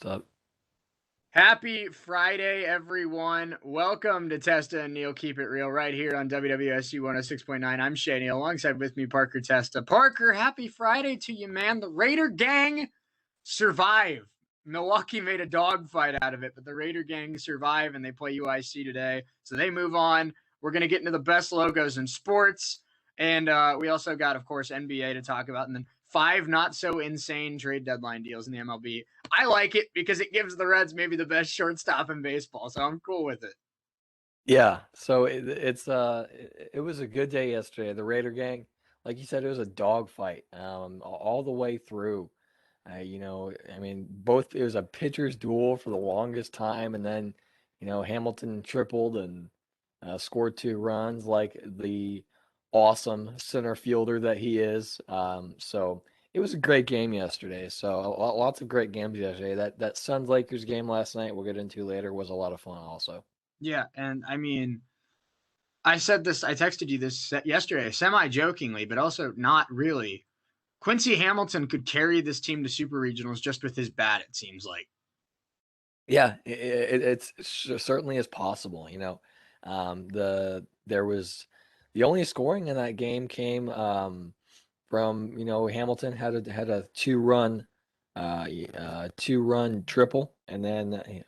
messed up. Happy Friday, everyone. Welcome to Testa and Neal Keep It Real right here on WWSU 106.9. I'm Shea Neal. Alongside with me, Parker Testa. Parker, happy Friday to you, man. The Raider gang survive. Milwaukee made a dogfight out of it, but the Raider gang survive and they play UIC today. So they move on. We're going to get into the best logos in sports. And we also got, of course, NBA to talk about. And then 5 not so insane trade deadline deals in the MLB. I like it because it gives the Reds maybe the best shortstop in baseball. So I'm cool with it. Yeah, so it was a good day yesterday. The Raider gang, like you said, it was a dogfight all the way through. I mean, both it was a pitcher's duel for the longest time, and then Hamilton tripled and scored 2 runs like the awesome center fielder that he is. So it was a great game yesterday. So lots of great games yesterday. That Suns Lakers game last night we'll get into later was a lot of fun also. Yeah, and I mean, I said this, I texted you this yesterday, semi jokingly, but also not really. Quincy Hamilton could carry this team to super regionals just with his bat, it seems like. Yeah, it's certainly is possible. There was the only scoring in that game came from Hamilton had a 2-run triple, and then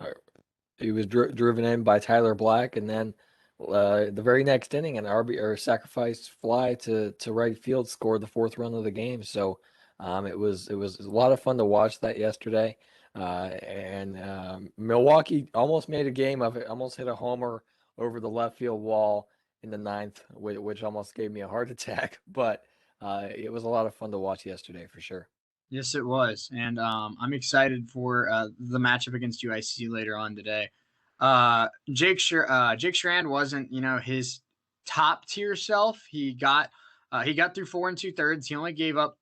he was driven in by Tyler Black, and then the very next inning, an RB or sacrifice fly to right field scored the 4th run of the game. So it was a lot of fun to watch that yesterday. And Milwaukee almost made a game of it, almost hit a homer over the left field wall in the 9th, which almost gave me a heart attack. But it was a lot of fun to watch yesterday for sure. Yes, it was. And I'm excited for the matchup against UIC later on today. Jake Schramm wasn't, his top tier self. He got through 4 2/3. He only gave up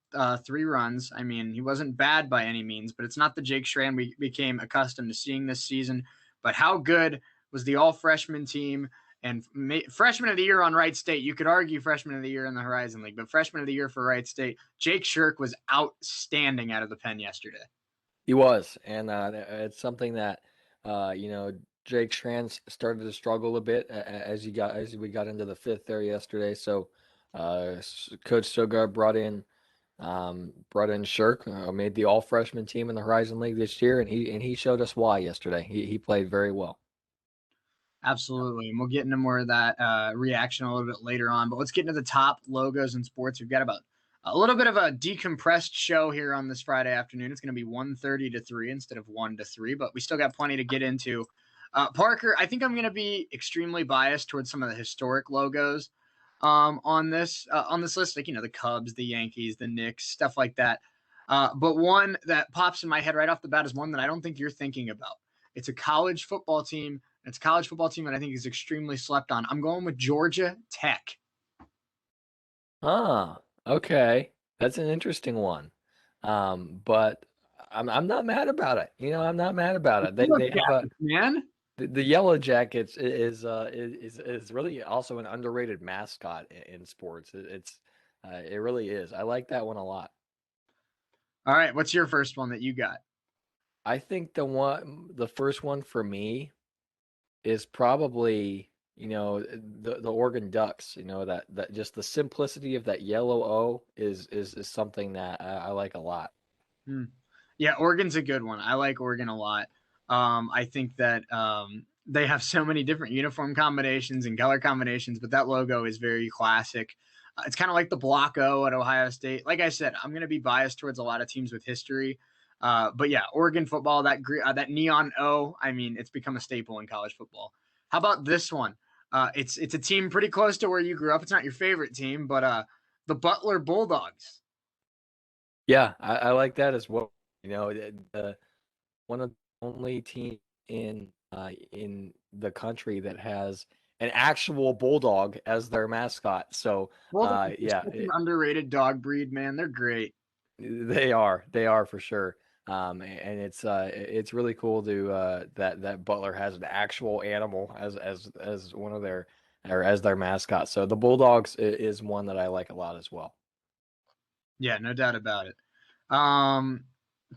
3 runs. I mean, he wasn't bad by any means, but it's not the Jake Schramm we became accustomed to seeing this season. But how good was the all freshman team? And freshman of the year on Wright State, you could argue freshman of the year in the Horizon League, but freshman of the year for Wright State, Jake Shirk was outstanding out of the pen yesterday. He was, and it's something that Jake Schramm started to struggle a bit as we got into the 5th there yesterday. So Coach Sogard brought in Shirk, made the all freshman team in the Horizon League this year, and he showed us why yesterday. He played very well. Absolutely. And we'll get into more of that reaction a little bit later on. But let's get into the top logos in sports. We've got about a little bit of a decompressed show here on this Friday afternoon. It's going to be 1:30 to 3 instead of 1 to 3, but we still got plenty to get into. Parker, I think I'm going to be extremely biased towards some of the historic logos on this list, like the Cubs, the Yankees, the Knicks, stuff like that. But one that pops in my head right off the bat is one that I don't think you're thinking about. It's a college football team. It's a college football team that I think is extremely slept on. I'm going with Georgia Tech. Ah, okay, that's an interesting one. But I'm not mad about it. I'm not mad about it. They have man. The Yellow Jackets is really also an underrated mascot in sports. It really is. I like that one a lot. All right, what's your first one that you got? I think the first one for me is probably the Oregon Ducks. That just the simplicity of that yellow O is something that I like a lot. Yeah, Oregon's a good one. I like Oregon a lot. I think that they have so many different uniform combinations and color combinations, but that logo is very classic. It's kind of like the block O at Ohio State. Like I said, I'm going to be biased towards a lot of teams with history. But yeah, Oregon football, that neon O, I mean, it's become a staple in college football. How about this one? It's a team pretty close to where you grew up. It's not your favorite team, but the Butler Bulldogs. Yeah, I like that as well. One of the only teams in the country that has an actual bulldog as their mascot. So yeah, an underrated dog breed, man. They're great. They are for sure. And it's really cool to that Butler has an actual animal as one of their or as their mascot. So the Bulldogs is one that I like a lot as well. Yeah, no doubt about it.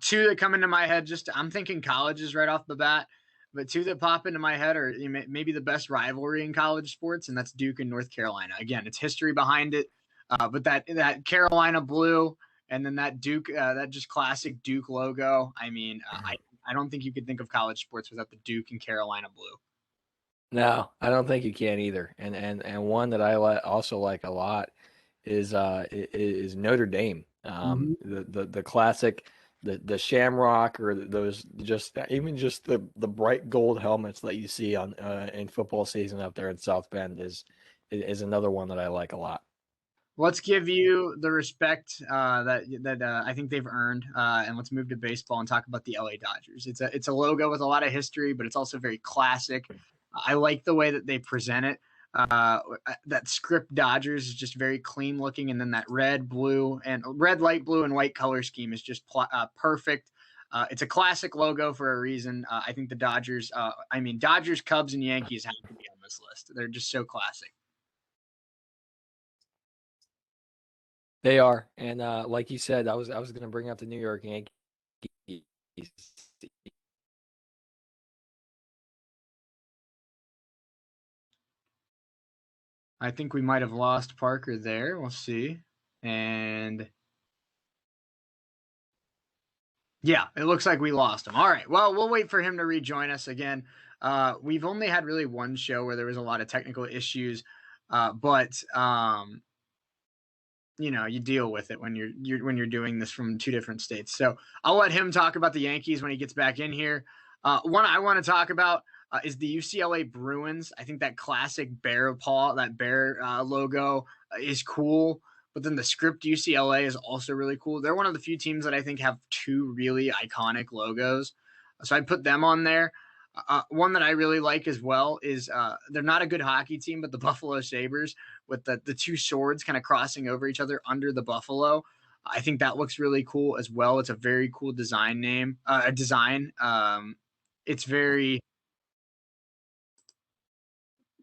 two that come into my head, just I'm thinking colleges right off the bat, but two that pop into my head are maybe the best rivalry in college sports, and that's Duke and North Carolina. Again, it's history behind it, but that Carolina blue and then that Duke, that just classic Duke logo. I mean, I don't think you could think of college sports without the Duke and Carolina blue. No, I don't think you can either. And one that I also like a lot is Notre Dame. Mm-hmm. The classic, the shamrock, or those, just even just the bright gold helmets that you see on in football season up there in South Bend is another one that I like a lot. Let's give you the respect that I think they've earned, and let's move to baseball and talk about the LA Dodgers. It's a logo with a lot of history, but it's also very classic. I like the way that they present it. That script Dodgers is just very clean looking, and then that red, blue, and red, light blue, and white color scheme is just perfect. It's a classic logo for a reason. I think the Dodgers, Dodgers, Cubs, and Yankees have to be on this list. They're just so classic. They are, and like you said, I was going to bring up the New York Yankees. I think we might have lost Parker there. We'll see. And yeah, it looks like we lost him. All right. Well, we'll wait for him to rejoin us again. We've only had really one show where there was a lot of technical issues, but you deal with it when you're doing this from two different states. So I'll let him talk about the Yankees when he gets back in here. One I want to talk about is the UCLA Bruins. I think that classic bear paw, that bear logo is cool. But then the script UCLA is also really cool. They're one of the few teams that I think have two really iconic logos. So I put them on there. One that I really like as well is they're not a good hockey team, but the Buffalo Sabres with the two swords kind of crossing over each other under the buffalo. I think that looks really cool as well. It's a very cool design. It's very.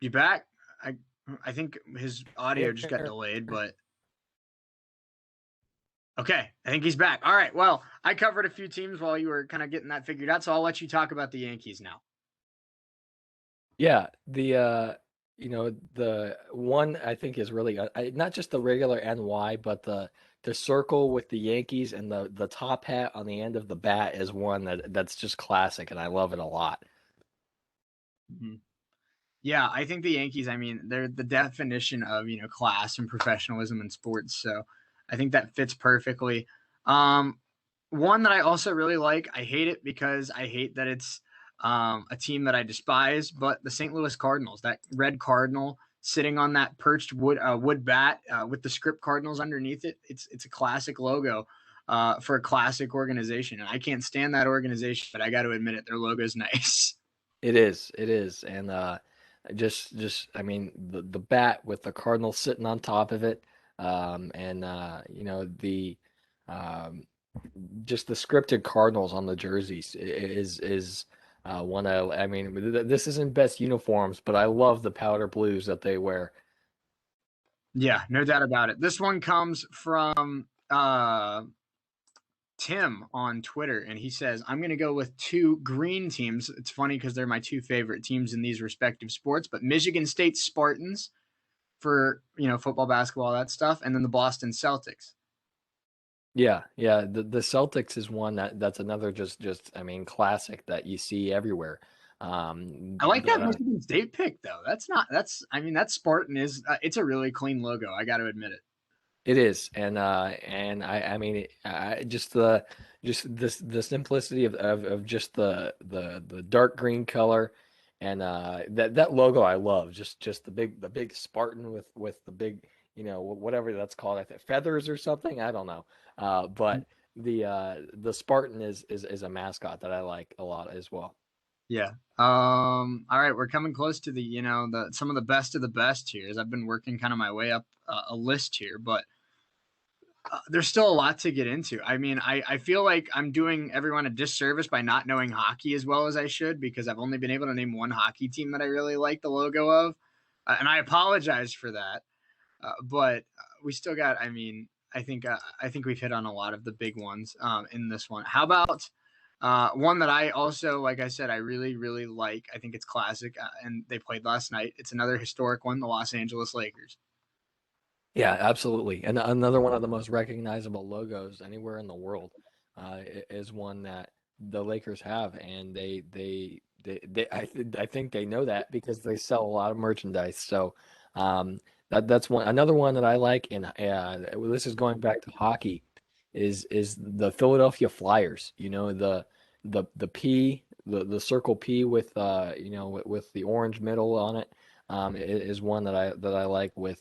You back? I think his audio just got delayed, but okay, I think he's back. All right. Well, I covered a few teams while you were kind of getting that figured out, so I'll let you talk about the Yankees now. Yeah, the one I think is really not just the regular NY, but the circle with the Yankees and the top hat on the end of the bat is one that's just classic, and I love it a lot. Mm-hmm. Yeah, I think the Yankees, they're the definition of, class and professionalism in sports. So I think that fits perfectly. One that I also really like, I hate it because I hate that it's a team that I despise, but the St. Louis Cardinals, that red cardinal sitting on that perched wood bat with the script Cardinals underneath it. It's a classic logo for a classic organization. And I can't stand that organization, but I got to admit it, their logo's nice. It is, and just I mean the bat with the Cardinal sitting on top of it, and the um, just the scripted Cardinals on the jerseys is one I mean this isn't best uniforms, but I love the powder blues that they wear. Yeah, no doubt about it. This one comes from Tim on Twitter, and he says, I'm going to go with two green teams. It's funny because they're my two favorite teams in these respective sports, but Michigan State Spartans for, football, basketball, that stuff, and then the Boston Celtics. Yeah, yeah. The Celtics is one that's another just I mean classic that you see everywhere. I like that The Michigan State pick, though. That Spartan it's a really clean logo. I got to admit it. It is, and I mean, just the simplicity of just the dark green color, and that logo I love. Just the big Spartan with the big whatever that's called, I think feathers or something. I don't know, but the Spartan is a mascot that I like a lot as well. Yeah. All right, we're coming close to the some of the best of the best here as I've been working kind of my way up a list here, but there's still a lot to get into. I feel like I'm doing everyone a disservice by not knowing hockey as well as I should because I've only been able to name one hockey team that I really like the logo of, and I apologize for that. But we still got. I think we've hit on a lot of the big ones in this one. How about one that I also, like I said, I really really like. I think it's classic, and they played last night. It's another historic one, the Los Angeles Lakers. Yeah, absolutely. And another one of the most recognizable logos anywhere in the world is one that the Lakers have, and I think they know that because they sell a lot of merchandise. So that's one another one that I like. And this is going back to hockey, is the Philadelphia Flyers. You know the P the circle P with with the orange middle on it is one that I like with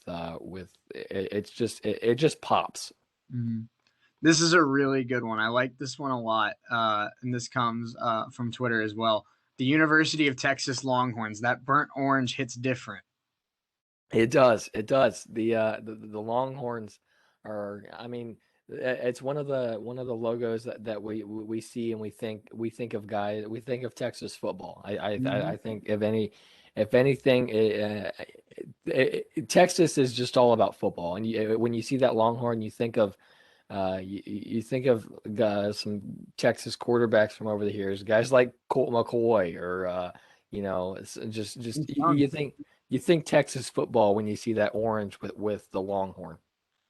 it just pops. Mhm. This is a really good one. I like this one a lot, and this comes from Twitter as well. The University of Texas Longhorns. That burnt orange hits different. It does. It does. The Longhorns are, I mean, it's one of the logos that we see and we think of guys we think of Texas football. Mhm. I think if anything Texas is just all about football. And when you see that Longhorn, you think of you think of some Texas quarterbacks from over the years, guys like Colt McCoy or just you think Texas football when you see that orange with the Longhorn.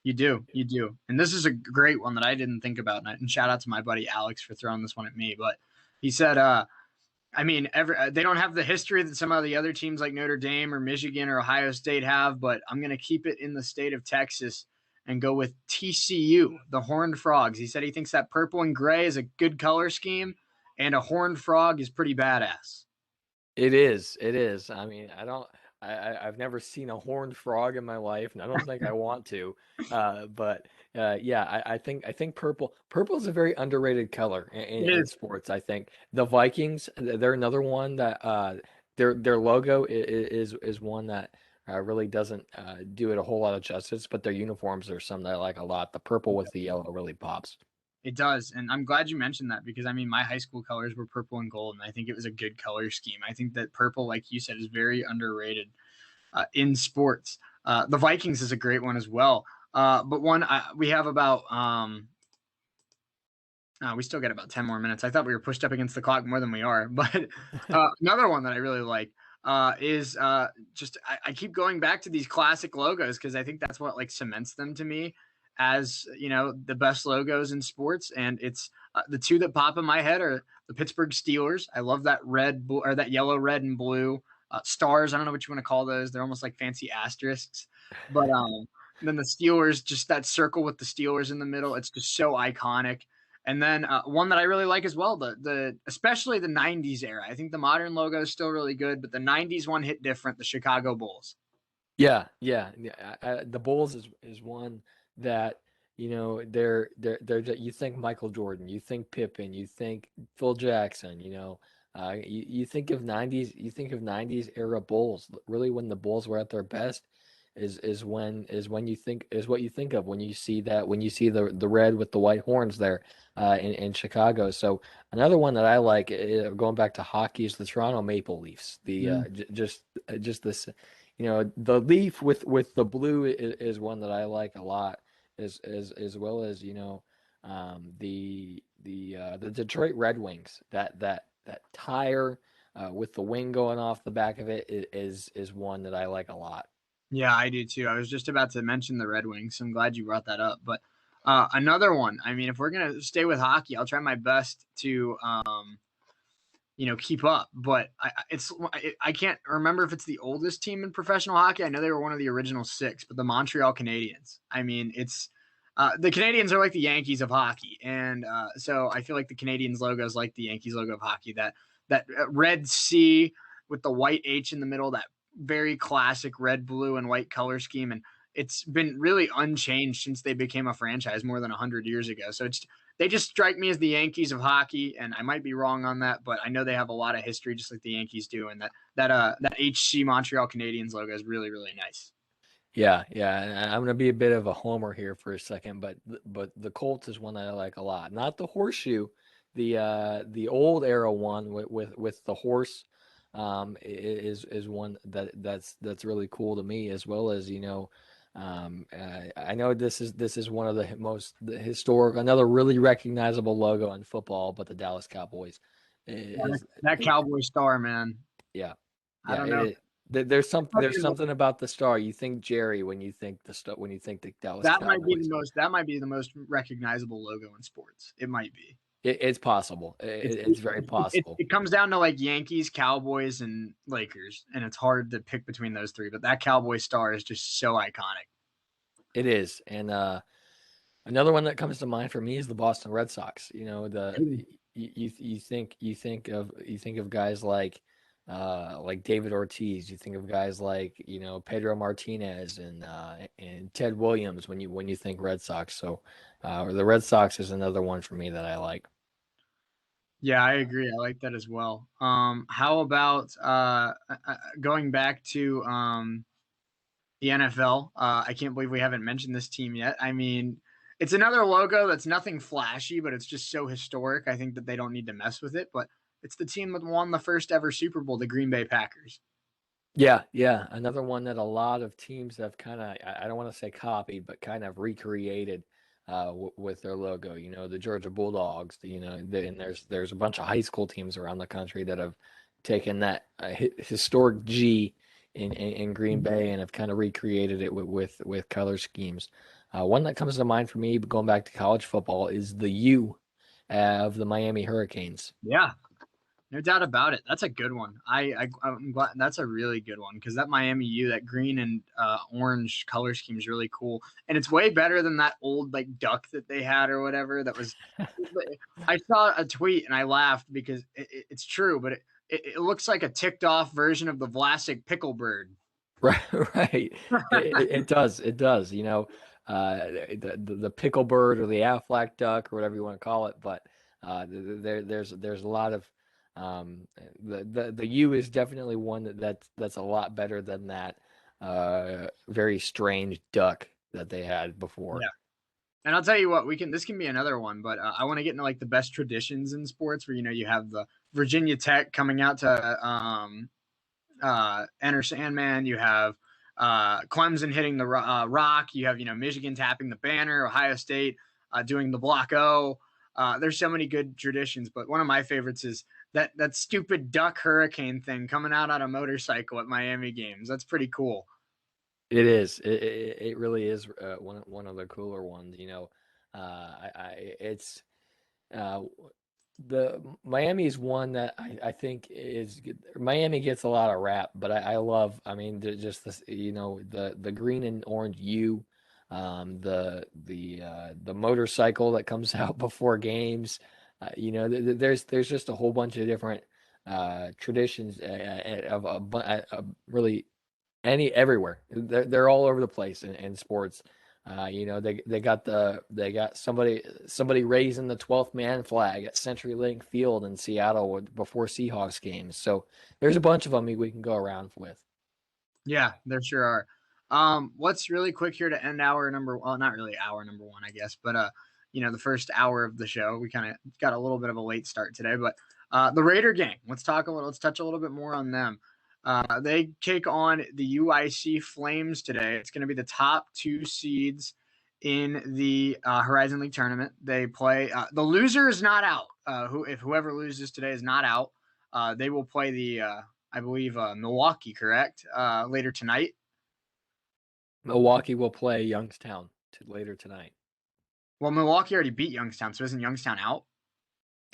You do, you do. And this is a great one that I didn't think about. And shout out to my buddy Alex for throwing this one at me. But he said, I mean, they don't have the history that some of the other teams like Notre Dame or Michigan or Ohio State have, but I'm going to keep it in the state of Texas and go with TCU, the Horned Frogs. He said he thinks that purple and gray is a good color scheme, and a horned frog is pretty badass. It is. It is. I mean, I've never seen a horned frog in my life, and I don't think I want to. But yeah, I think purple is a very underrated color It in is. sports. I think the Vikings, they're another one that their logo is one that really doesn't do it a whole lot of justice, but their uniforms are some that I like a lot. The purple with the yellow really pops. It does. And I'm glad you mentioned that because I mean, my high school colors were purple and gold, and I think it was a good color scheme. I think that purple, like you said, is very underrated in sports. The Vikings is a great one as well. But one we have about we still got about 10 more minutes. I thought we were pushed up against the clock more than we are. But another one that I really like is just I keep going back to these classic logos because I think that's what like cements them to me as you know the best logos in sports. And it's the two that pop in my head are the Pittsburgh Steelers. I love that or that yellow, red, and blue stars. I don't know what you want to call those. They're almost like fancy asterisks. But then the Steelers, just that circle with the Steelers in the middle. It's just so iconic. And then one that I really like as well, the especially the '90s era. I think the modern logo is still really good, but the '90s one hit different. The Chicago Bulls. Yeah, yeah, yeah. The Bulls is one that you think Michael Jordan, you think Pippen, you think Phil Jackson, you think of '90s era Bulls. Really, when the Bulls were at their best, is when you think is what you think of when you see the red with the white horns there in Chicago. So another one that I like going back to hockey is the Toronto Maple Leafs. The Mm. just this the leaf with the blue is one that I like a lot, as well as the Detroit Red Wings. That tire with the wing going off the back of it is one that I like a lot. Yeah, I do too. I was just about to mention the Red Wings. So I'm glad you brought that up. But another one. I mean, if we're gonna stay with hockey, I'll try my best to keep up. But I can't remember if it's the oldest team in professional hockey. I know they were one of the original six, but the Montreal Canadiens. I mean, it's the Canadians are like the Yankees of hockey, and so I feel like the Canadians logo is like the Yankees logo of hockey. That red C with the white H in the middle, that very classic red, blue, and white color scheme, and it's been really unchanged since they became a franchise more than 100 years ago. So they just strike me as the Yankees of hockey, and I might be wrong on that, but I know they have a lot of history, just like the Yankees do, and that HC Montreal Canadiens logo is really really nice. Yeah, yeah. And I'm gonna be a bit of a homer here for a second, but the Colts is one that I like a lot. Not the horseshoe, the old era one with the horse, is one that's really cool to me as well as I know this is one of the historic, another really recognizable logo in football, but the Dallas Cowboys Yeah, is, that Cowboy star, man. yeah, I yeah. don't know. There's something about the star. You think Jerry when you think the star, when you think the Dallas That might be the Cowboys. most. That might be the most recognizable logo in sports. It might be. It's possible. It's It's very possible. it comes down to like Yankees, Cowboys, and Lakers, and it's hard to pick between those three. But that Cowboy star is just so iconic. It is, and another one that comes to mind for me is the Boston Red Sox. You think of guys like David Ortiz. You think of guys like Pedro Martinez and Ted Williams when you think Red Sox. So the Red Sox is another one for me that I like. Yeah, I agree. I like that as well. How about going back to the NFL? I can't believe we haven't mentioned this team yet. I mean, it's another logo that's nothing flashy, but it's just so historic. I think that they don't need to mess with it. But it's the team that won the first ever Super Bowl, the Green Bay Packers. Yeah, yeah. Another one that a lot of teams have kind of, I don't want to say copied, but kind of recreated with their logo. The Georgia Bulldogs, and there's a bunch of high school teams around the country that have taken that historic G in Green Bay and have kind of recreated it with color schemes. One that comes to mind for me, going back to college football, is the U of the Miami Hurricanes. Yeah, no doubt about it. That's a good one. I'm glad that's a really good one because that Miami U, that green and orange color scheme is really cool, and it's way better than that old like duck that they had or whatever. That was, I saw a tweet and I laughed because it's true, but it looks like a ticked off version of the Vlasic pickle bird. Right, right. It does. It does. The pickle bird or the Aflac duck or whatever you want to call it. But there's a lot of the U is definitely one that's a lot better than that very strange duck that they had before. Yeah. And I'll tell you what, we can. This can be another one, but I want to get into like the best traditions in sports, where you have the Virginia Tech coming out to Enter Sandman. You have Clemson hitting the rock. You have Michigan tapping the banner. Ohio State doing the block O. There's so many good traditions, but one of my favorites is that stupid duck hurricane thing coming out on a motorcycle at Miami games. That's pretty cool. It is. It really is one of the cooler ones. It's uh, the Miami is one that I think is good. Miami gets a lot of rap, but I love. I mean, just this, the green and orange U, the motorcycle that comes out before games. There's just a whole bunch of different traditions of really everywhere. They're all over the place in sports. They got somebody raising the 12th man flag at CenturyLink Field in Seattle before Seahawks games. So there's a bunch of them we can go around with. Yeah, there sure are. What's really quick here to end hour number, well, not really hour number one, I guess, but the first hour of the show. We kind of got a little bit of a late start today, but the Raider gang. Let's touch a little bit more on them. They take on the UIC Flames today. It's going to be the top two seeds in the Horizon League tournament. They play the loser is not out. If whoever loses today is not out, they will play the I believe Milwaukee, correct? Later tonight. Milwaukee will play Youngstown later tonight. Well, Milwaukee already beat Youngstown, so isn't Youngstown out?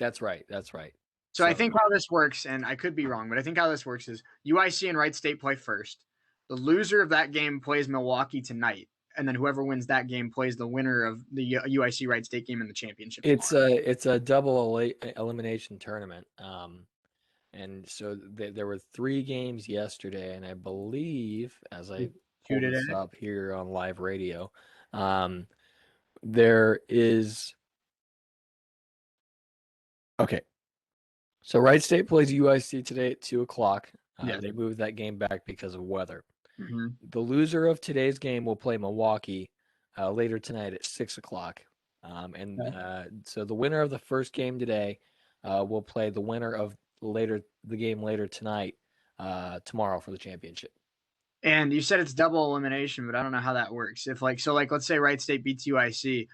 That's right. That's right. So I So think how this works, and I could be wrong, but I think how this works is UIC and Wright State play first. The loser of that game plays Milwaukee tonight, and then whoever wins that game plays the winner of the UIC Wright State game in the championship tomorrow. it's a double elimination tournament. And so there were three games yesterday, and I believe, as I Two pull today. this up here on live radio, um, there is okay. So Wright State plays UIC today at 2 o'clock. Yeah. They moved that game back because of weather. Mm-hmm. The loser of today's game will play Milwaukee later tonight at 6 o'clock. So the winner of the first game today will play the winner of the game later tonight tomorrow for the championship. And you said it's double elimination, but I don't know how that works. If let's say Wright State beats UIC,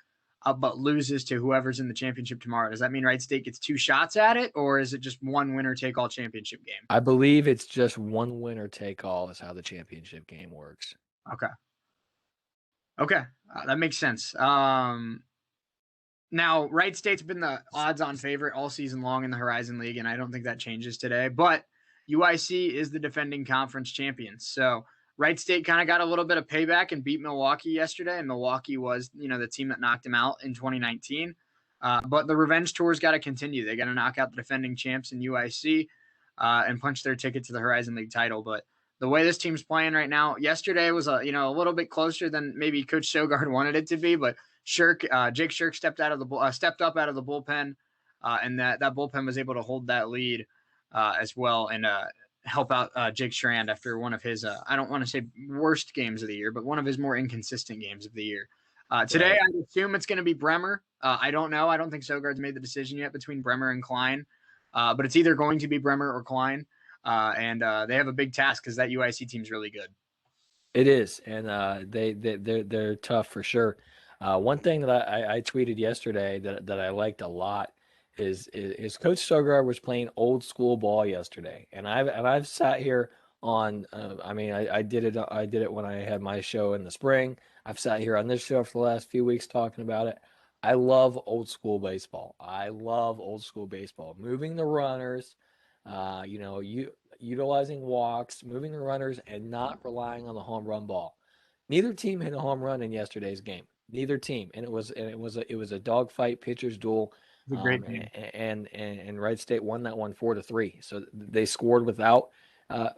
but loses to whoever's in the championship tomorrow. Does that mean Wright State gets two shots at it, or is it just one winner take all championship game? I believe it's just one winner take all is how the championship game works. Okay, okay, that makes sense. Now Wright State's been the odds-on favorite all season long in the Horizon League, and I don't think that changes today. But UIC is the defending conference champions, so Wright State kind of got a little bit of payback and beat Milwaukee yesterday, and Milwaukee was, the team that knocked them out in 2019. But the revenge tour's got to continue. They got to knock out the defending champs in UIC and punch their ticket to the Horizon League title. But the way this team's playing right now, yesterday was a little bit closer than maybe Coach Sogard wanted it to be, but Jake Shirk stepped up out of the bullpen, and that bullpen was able to hold that lead as well and help out Jake Strand after one of his I don't want to say worst games of the year, but one of his more inconsistent games of the year. Today, Right. I assume it's going to be Bremer. I don't know. I don't think Sogard's made the decision yet between Bremer and Klein, but it's either going to be Bremer or Klein, and they have a big task because that UIC team's really good. It is, and they're tough for sure. One thing that I tweeted yesterday that I liked a lot is Coach Sogard was playing old school ball yesterday, and I've sat here on. I mean, I did it when I had my show in the spring. I've sat here on this show for the last few weeks talking about it. I love old school baseball. I love old school baseball, moving the runners. You utilizing walks, moving the runners, and not relying on the home run ball. Neither team hit a home run in yesterday's game. Neither team, and it was a dogfight, pitcher's duel, It's a great game. and Wright State won that one 4-3. So they scored without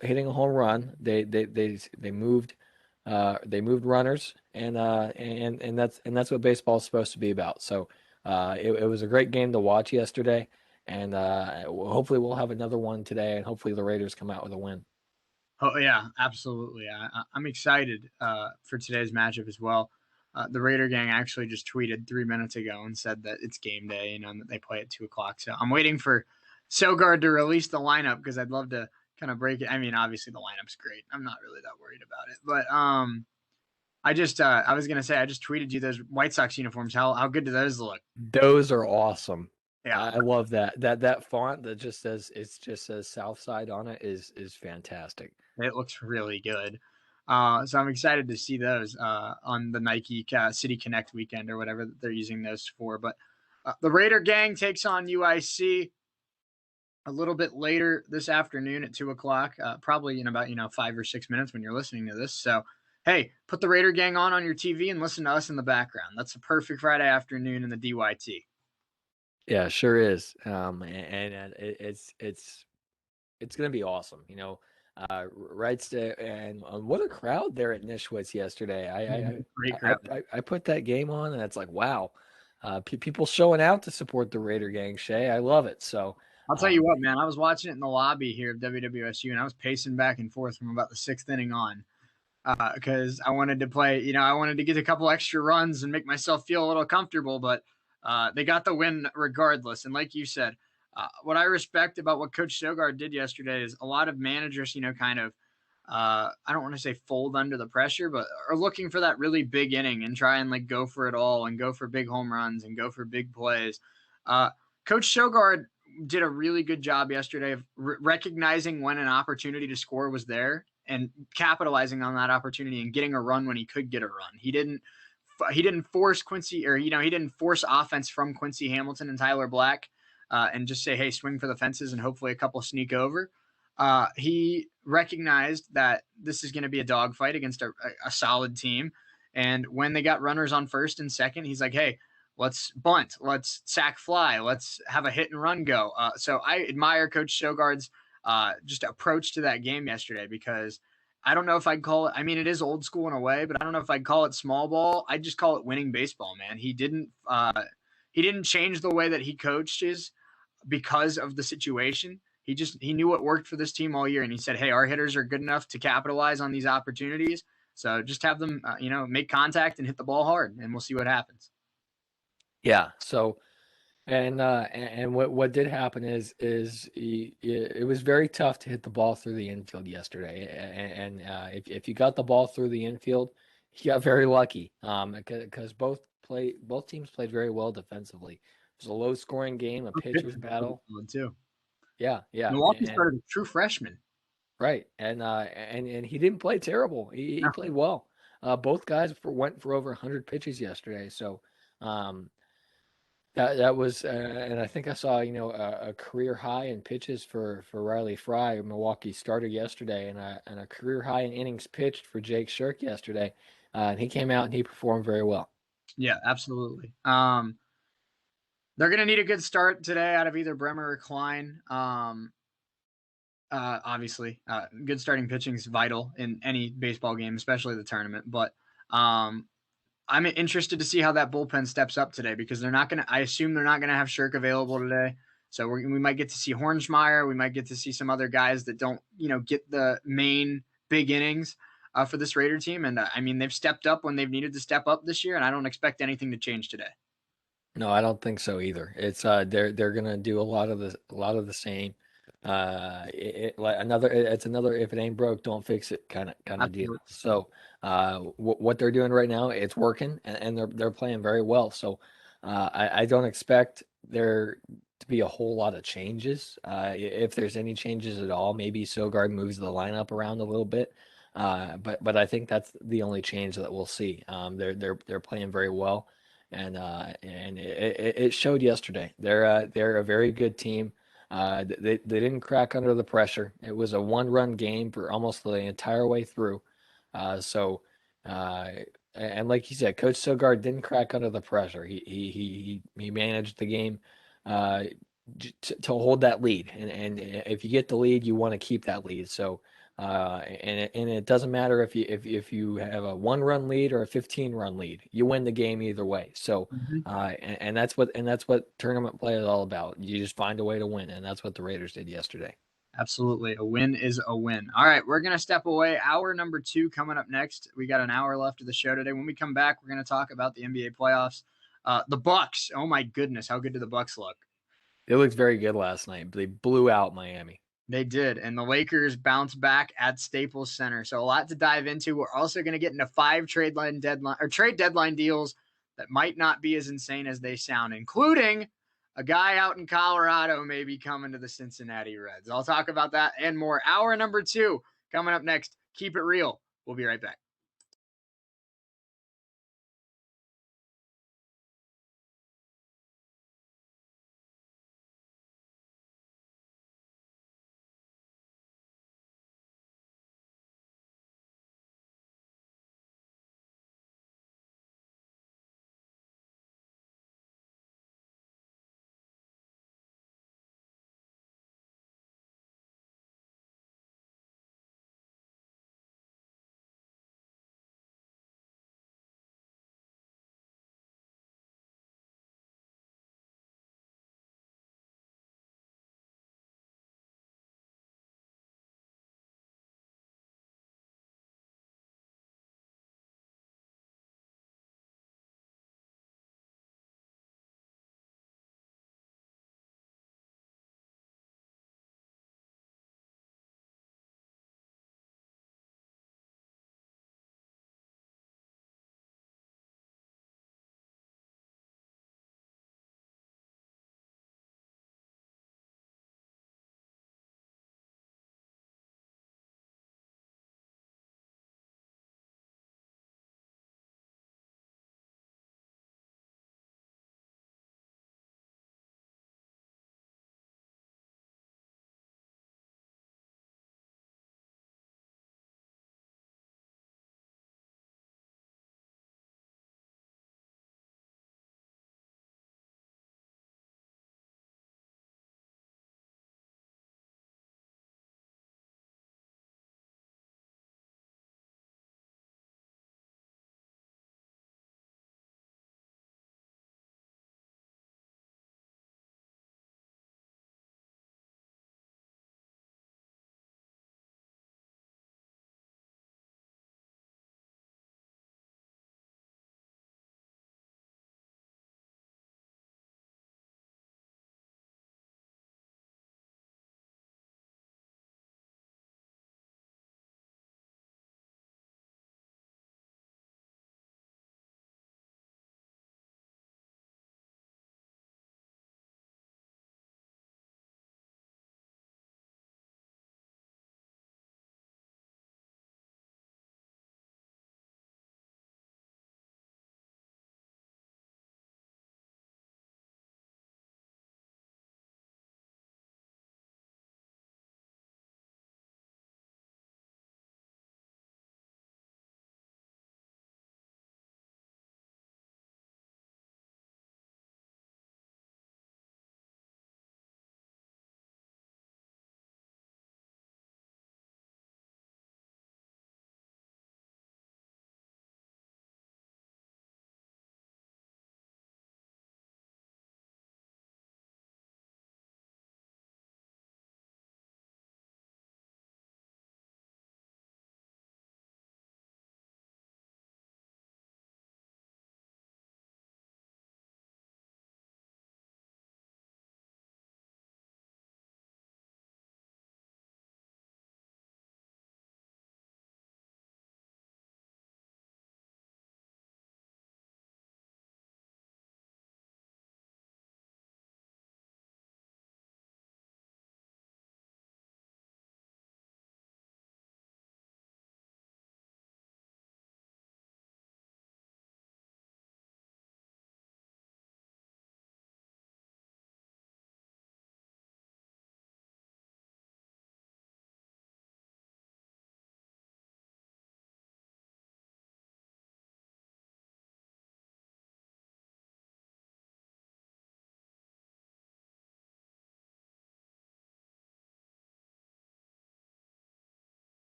hitting a home run. They moved runners, and that's what baseball is supposed to be about. So it was a great game to watch yesterday. And hopefully we'll have another one today, and hopefully the Raiders come out with a win. Oh yeah, absolutely. I'm excited for today's matchup as well. The Raider gang actually just tweeted 3 minutes ago and said that it's game day, and that they play at 2 o'clock. So I'm waiting for Sogard to release the lineup because I'd love to kind of break it. I mean, obviously the lineup's great. I'm not really that worried about it, but I was gonna say I just tweeted you those White Sox uniforms. How good do those look? Those are awesome. Yeah, I love that. That font that just says Southside on it is fantastic. it looks really good. So I'm excited to see those on the Nike City Connect weekend or whatever they're using those for. But the Raider gang takes on UIC a little bit later this afternoon at 2 o'clock, probably in about 5 or 6 minutes when you're listening to this. So hey, put the Raider gang on your TV and listen to us in the background. That's a perfect Friday afternoon in the DYT. Yeah, sure is. And it's gonna be awesome. Right there, and what a crowd there at Nishwitz yesterday. Great I, crowd. I, I put that game on, and it's like, wow, people showing out to support the Raider gang. Shay, I love it. So, I'll tell you um, what, man. I was watching it in the lobby here of WWSU, and I was pacing back and forth from about the sixth inning on because I wanted to play. I wanted to get a couple extra runs and make myself feel a little comfortable. But they got the win regardless. And like you said, what I respect about what Coach Sogard did yesterday is a lot of managers, kind of. I don't want to say fold under the pressure, but are looking for that really big inning and try and go for it all and go for big home runs and go for big plays. Uh, Coach Sogard did a really good job yesterday of recognizing when an opportunity to score was there and capitalizing on that opportunity and getting a run when he could get a run. He didn't force Quincy, or he didn't force offense from Quincy Hamilton and Tyler Black and just say, hey, swing for the fences and hopefully a couple sneak over. He recognized that this is going to be a dogfight against a solid team. And when they got runners on first and second, he's like, hey, let's bunt, let's sack fly, let's have a hit and run go. So I admire Coach Sogard's just approach to that game yesterday because I don't know if I'd call it, I mean, it is old school in a way, but I don't know if I'd call it small ball. I'd just call it winning baseball, man. He didn't change the way that he coaches because of the situation. He knew what worked for this team all year, and he said, "Hey, our hitters are good enough to capitalize on these opportunities. So just have them, make contact and hit the ball hard, and we'll see what happens." yeah. So, and what did happen is it was very tough to hit the ball through the infield yesterday, and if you got the ball through the infield, you got very lucky. Because both teams played very well defensively. It was a low scoring game, a Our pitcher's pitching was battle. solid too. Yeah, yeah, Milwaukee and started a true freshman. right, and he didn't play terrible. He No, played well. Both guys went for over 100 pitches yesterday, so um, that was, and I think I saw a career high in pitches for Riley Fry. Milwaukee started yesterday, and a career high in innings pitched for Jake Shirk yesterday, and he came out and he performed very well. yeah, absolutely. They're gonna need a good start today out of either Bremer or Klein. Obviously, good starting pitching is vital in any baseball game, especially the tournament. But um, I'm interested to see how that bullpen steps up today because they're not going to, I assume they're not going to have Shirk available today. So we might get to see Hornsmeyer. We might get to see some other guys that don't, get the main big innings for this Raider team. And I mean, they've stepped up when they've needed to step up this year, and I don't expect anything to change today. No, I don't think so either. It's they're gonna do a lot of the same. It's another if it ain't broke, don't fix it kind of deal. Absolutely. So what they're doing right now, it's working, and they're playing very well. So I don't expect there to be a whole lot of changes. If there's any changes at all, maybe Sogard moves the lineup around a little bit. But I think that's the only change that we'll see. They're playing very well and it showed yesterday. They're a very good team. They didn't crack under the pressure. It was a one-run game for almost the entire way through. So uh, and like you said, Coach Sogard didn't crack under the pressure. He managed the game uh, to hold that lead, and if you get the lead, you want to keep that lead. So. And it doesn't matter if you have a 1 run lead or a 15 run lead, you win the game either way. So Mhm. and that's what tournament play is all about. You just find a way to win, and that's what the Raiders did yesterday. Absolutely. A win is a win. All right, we're going to step away. Hour number 2 coming up next. We got an hour left of the show today. When we come back, we're going to talk about the NBA playoffs. The Bucks. Oh my goodness, how good do the Bucks look? They looked very good last night. They blew out Miami. They did, and the Lakers bounced back at Staples Center. So a lot to dive into. We're also going to get into 5 trade deadline deals that might not be as insane as they sound, including a guy out in Colorado maybe coming to the Cincinnati Reds. I'll talk about that and more. Hour number 2 coming up next. Keep it real. We'll be right back.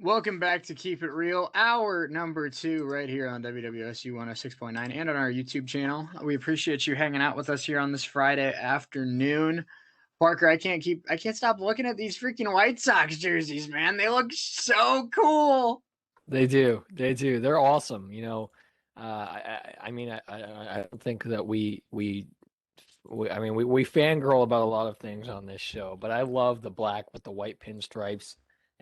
Welcome back to Keep It Real, hour number 2, right here on WWSU 106.9 and on our YouTube channel. We appreciate you hanging out with us here on this Friday afternoon. Parker, I can't stop looking at these freaking White Sox jerseys, man. They look so cool. They do. They do. They're awesome. I mean, I don't think that I mean, we fangirl about a lot of things on this show, but I love the black with the white pinstripes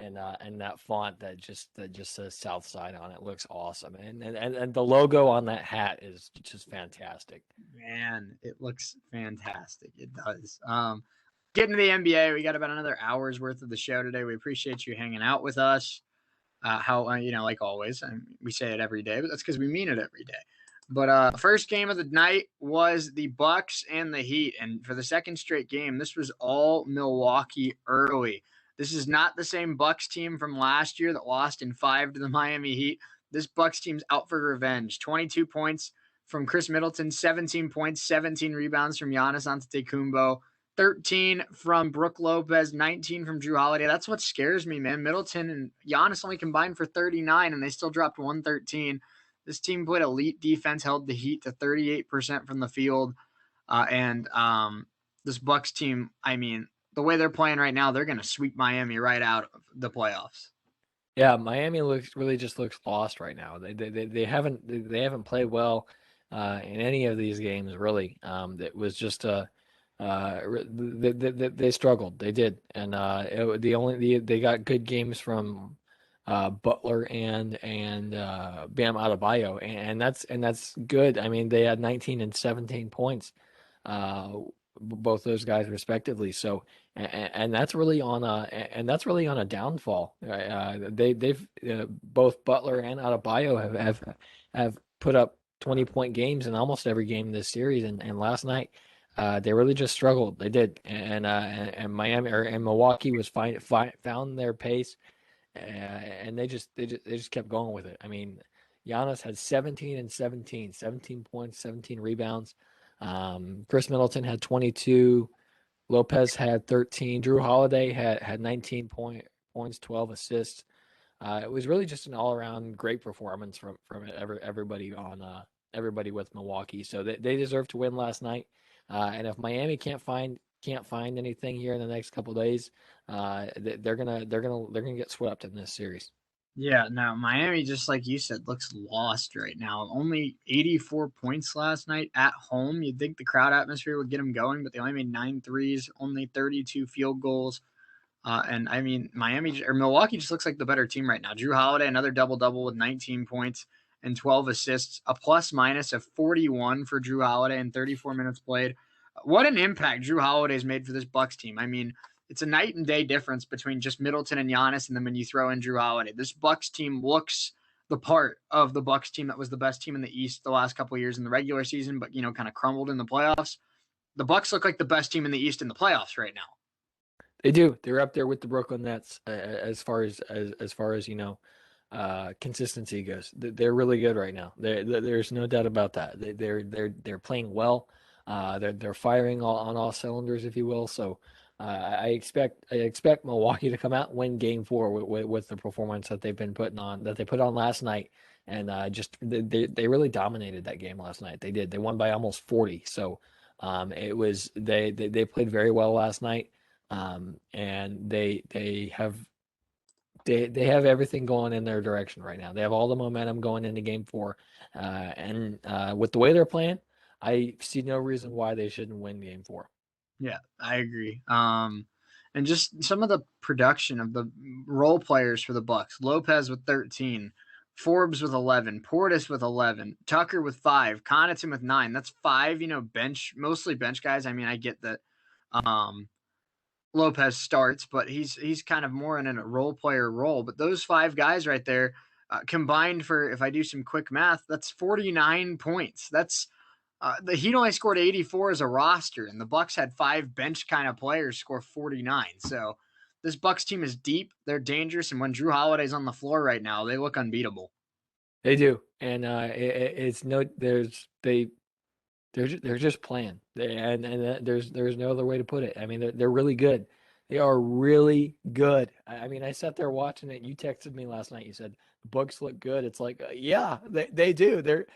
and that font that just says South Side on it. Looks awesome, and the logo on that hat is just fantastic. Man, it looks fantastic. It does. Getting to the NBA, we got about another hour's worth of the show today. We appreciate you hanging out with us. Like always, and we say it every day, but that's because we mean it every day. But first game of the night was the Bucks and the Heat, and for the second straight game, this was all Milwaukee early. This is not the same Bucks team from last year that lost in 5 to the Miami Heat. This Bucks team's out for revenge. 22 points from Chris Middleton, 17 points, 17 rebounds from Giannis Antetokounmpo, 13 from Brook Lopez, 19 from Drew Holiday. That's what scares me, man. Middleton and Giannis only combined for 39, and they still dropped 113. This team played elite defense, held the Heat to 38% from the field. This Bucks team, I mean, the way they're playing right now, they're going to sweep Miami right out of the playoffs. Yeah, Miami just looks lost right now. They haven't played well in any of these games really. It was just they struggled. They did, and they got good games from Butler and Bam Adebayo, and that's good. I mean, they had 19 and 17 points, uh, both those guys respectively. So, and that's really on a downfall. They've both Butler and Adebayo have put up 20-point games in almost every game this series, and last night. They really just struggled. They did, and Miami and Milwaukee was found their pace, and they just kept going with it. I mean, Giannis had 17 and 17, 17 points, 17 rebounds. Chris Middleton had 22. Lopez had 13. Drew Holiday had 19 points, 12 assists. It was really just an all around great performance from everybody with Milwaukee. So they deserve to win last night. And if Miami can't find anything here in the next couple of days, they're gonna get swept in this series. Yeah, no, Miami, just like you said, looks lost right now. Only 84 points last night at home. You'd think the crowd atmosphere would get them going, but they only made 9 threes, only 32 field goals. And I mean, Milwaukee just looks like the better team right now. Drew Holiday, another double double with 19 points and 12 assists, a plus minus of 41 for Drew Holiday in 34 minutes played. What an impact Drew Holiday's made for this Bucks team. I mean, it's a night and day difference between just Middleton and Giannis, and then when you throw in Drew Holiday, this Bucks team looks the part of the Bucks team that was the best team in the East the last couple of years in the regular season, but kind of crumbled in the playoffs. The Bucks look like the best team in the East in the playoffs right now. They do. They're up there with the Brooklyn Nets as far as consistency goes. They're really good right now. There's no doubt about that. They're playing well. They're firing on all cylinders, if you will. So I expect Milwaukee to come out and win Game 4 with the performance that they put on last night, and just they really dominated that game last night. They did. They won by almost 40. So it was they played very well last night, and they have everything going in their direction right now. They have all the momentum going into Game 4, and with the way they're playing, I see no reason why they shouldn't win Game 4. Yeah, I agree. And just some of the production of the role players for the Bucks: Lopez with 13, Forbes with 11, Portis with 11, Tucker with 5, Connaughton with 9. That's 5, mostly bench guys. I mean, I get that um, Lopez starts, but he's kind of more in a role player role. But those 5 guys right there combined for, if I do some quick math, that's 49 points. That's the Heat only scored 84 as a roster, and the Bucks had 5 bench kind of players score 49. So this Bucks team is deep. They're dangerous, and when Drew Holiday's on the floor right now, they look unbeatable. They do, and it's no they're just playing, and there's no other way to put it. I mean, they're really good. They are really good. I mean, I sat there watching it. You texted me last night. You said the books look good. It's like, yeah, they do. They're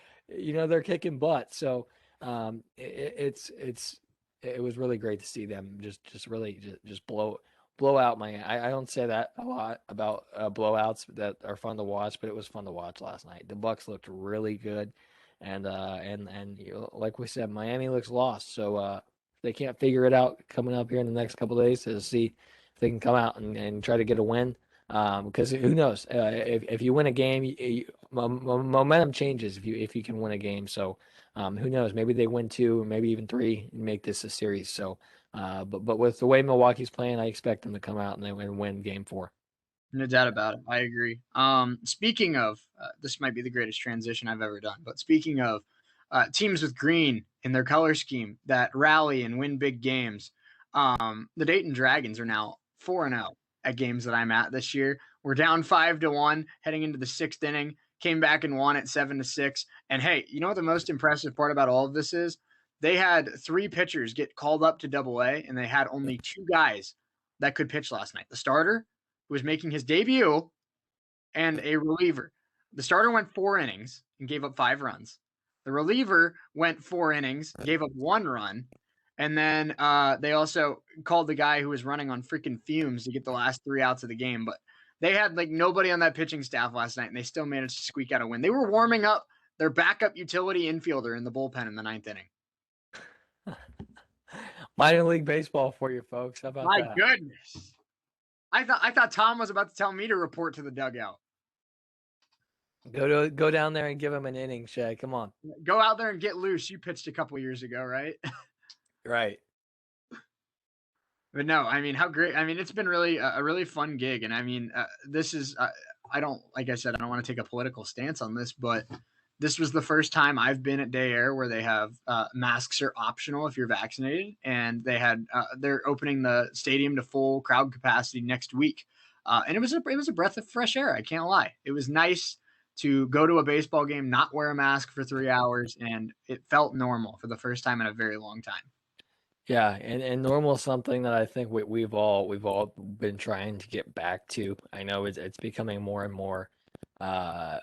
kicking butt. So, it was really great to see them just really just blow out my. I don't say that a lot about blowouts that are fun to watch, but it was fun to watch last night. The Bucks looked really good, and like we said, Miami looks lost. So, they can't figure it out coming up here in the next couple of days to see if they can come out and try to get a win. Because who knows? If you win a game, momentum changes if you can win a game. So, who knows? Maybe they win two, maybe even three, and make this a series. So, but with the way Milwaukee's playing, I expect them to come out and they win Game 4. No doubt about it. I agree. Speaking of, this might be the greatest transition I've ever done, but speaking of teams with green in their color scheme that rally and win big games, the Dayton Dragons are now 4-0 at games that I'm at this year. We're down 5-1 heading into the sixth inning. Came back and won at 7-6. And hey, you know what the most impressive part about all of this is? They had three pitchers get called up to Double A, and they had only two guys that could pitch last night. The starter, who was making his debut, and a reliever. The starter went 4 innings and gave up 5 runs. The reliever went 4 innings, gave up 1 run. And then they also called the guy who was running on freaking fumes to get the last 3 outs of the game. But they had like nobody on that pitching staff last night, and they still managed to squeak out a win. They were warming up their backup utility infielder in the bullpen in the ninth inning. Minor league baseball for you folks. How about My that? goodness. I thought Tom was about to tell me to report to the dugout. Go down there and give him an inning, Shay. Come on. Go out there and get loose. You pitched a couple years ago, right? Right. But no, I mean, how great! I mean, it's been really a really fun gig, and I mean, this is I don't like I said, I don't want to take a political stance on this, but this was the first time I've been at Day Air where they have masks are optional if you're vaccinated, and they're opening the stadium to full crowd capacity next week, and it was a breath of fresh air. I can't lie, it was nice to go to a baseball game, not wear a mask for 3 hours, and it felt normal for the first time in a very long time. Yeah, and normal is something that I think we've all been trying to get back to. I know it's becoming more and more like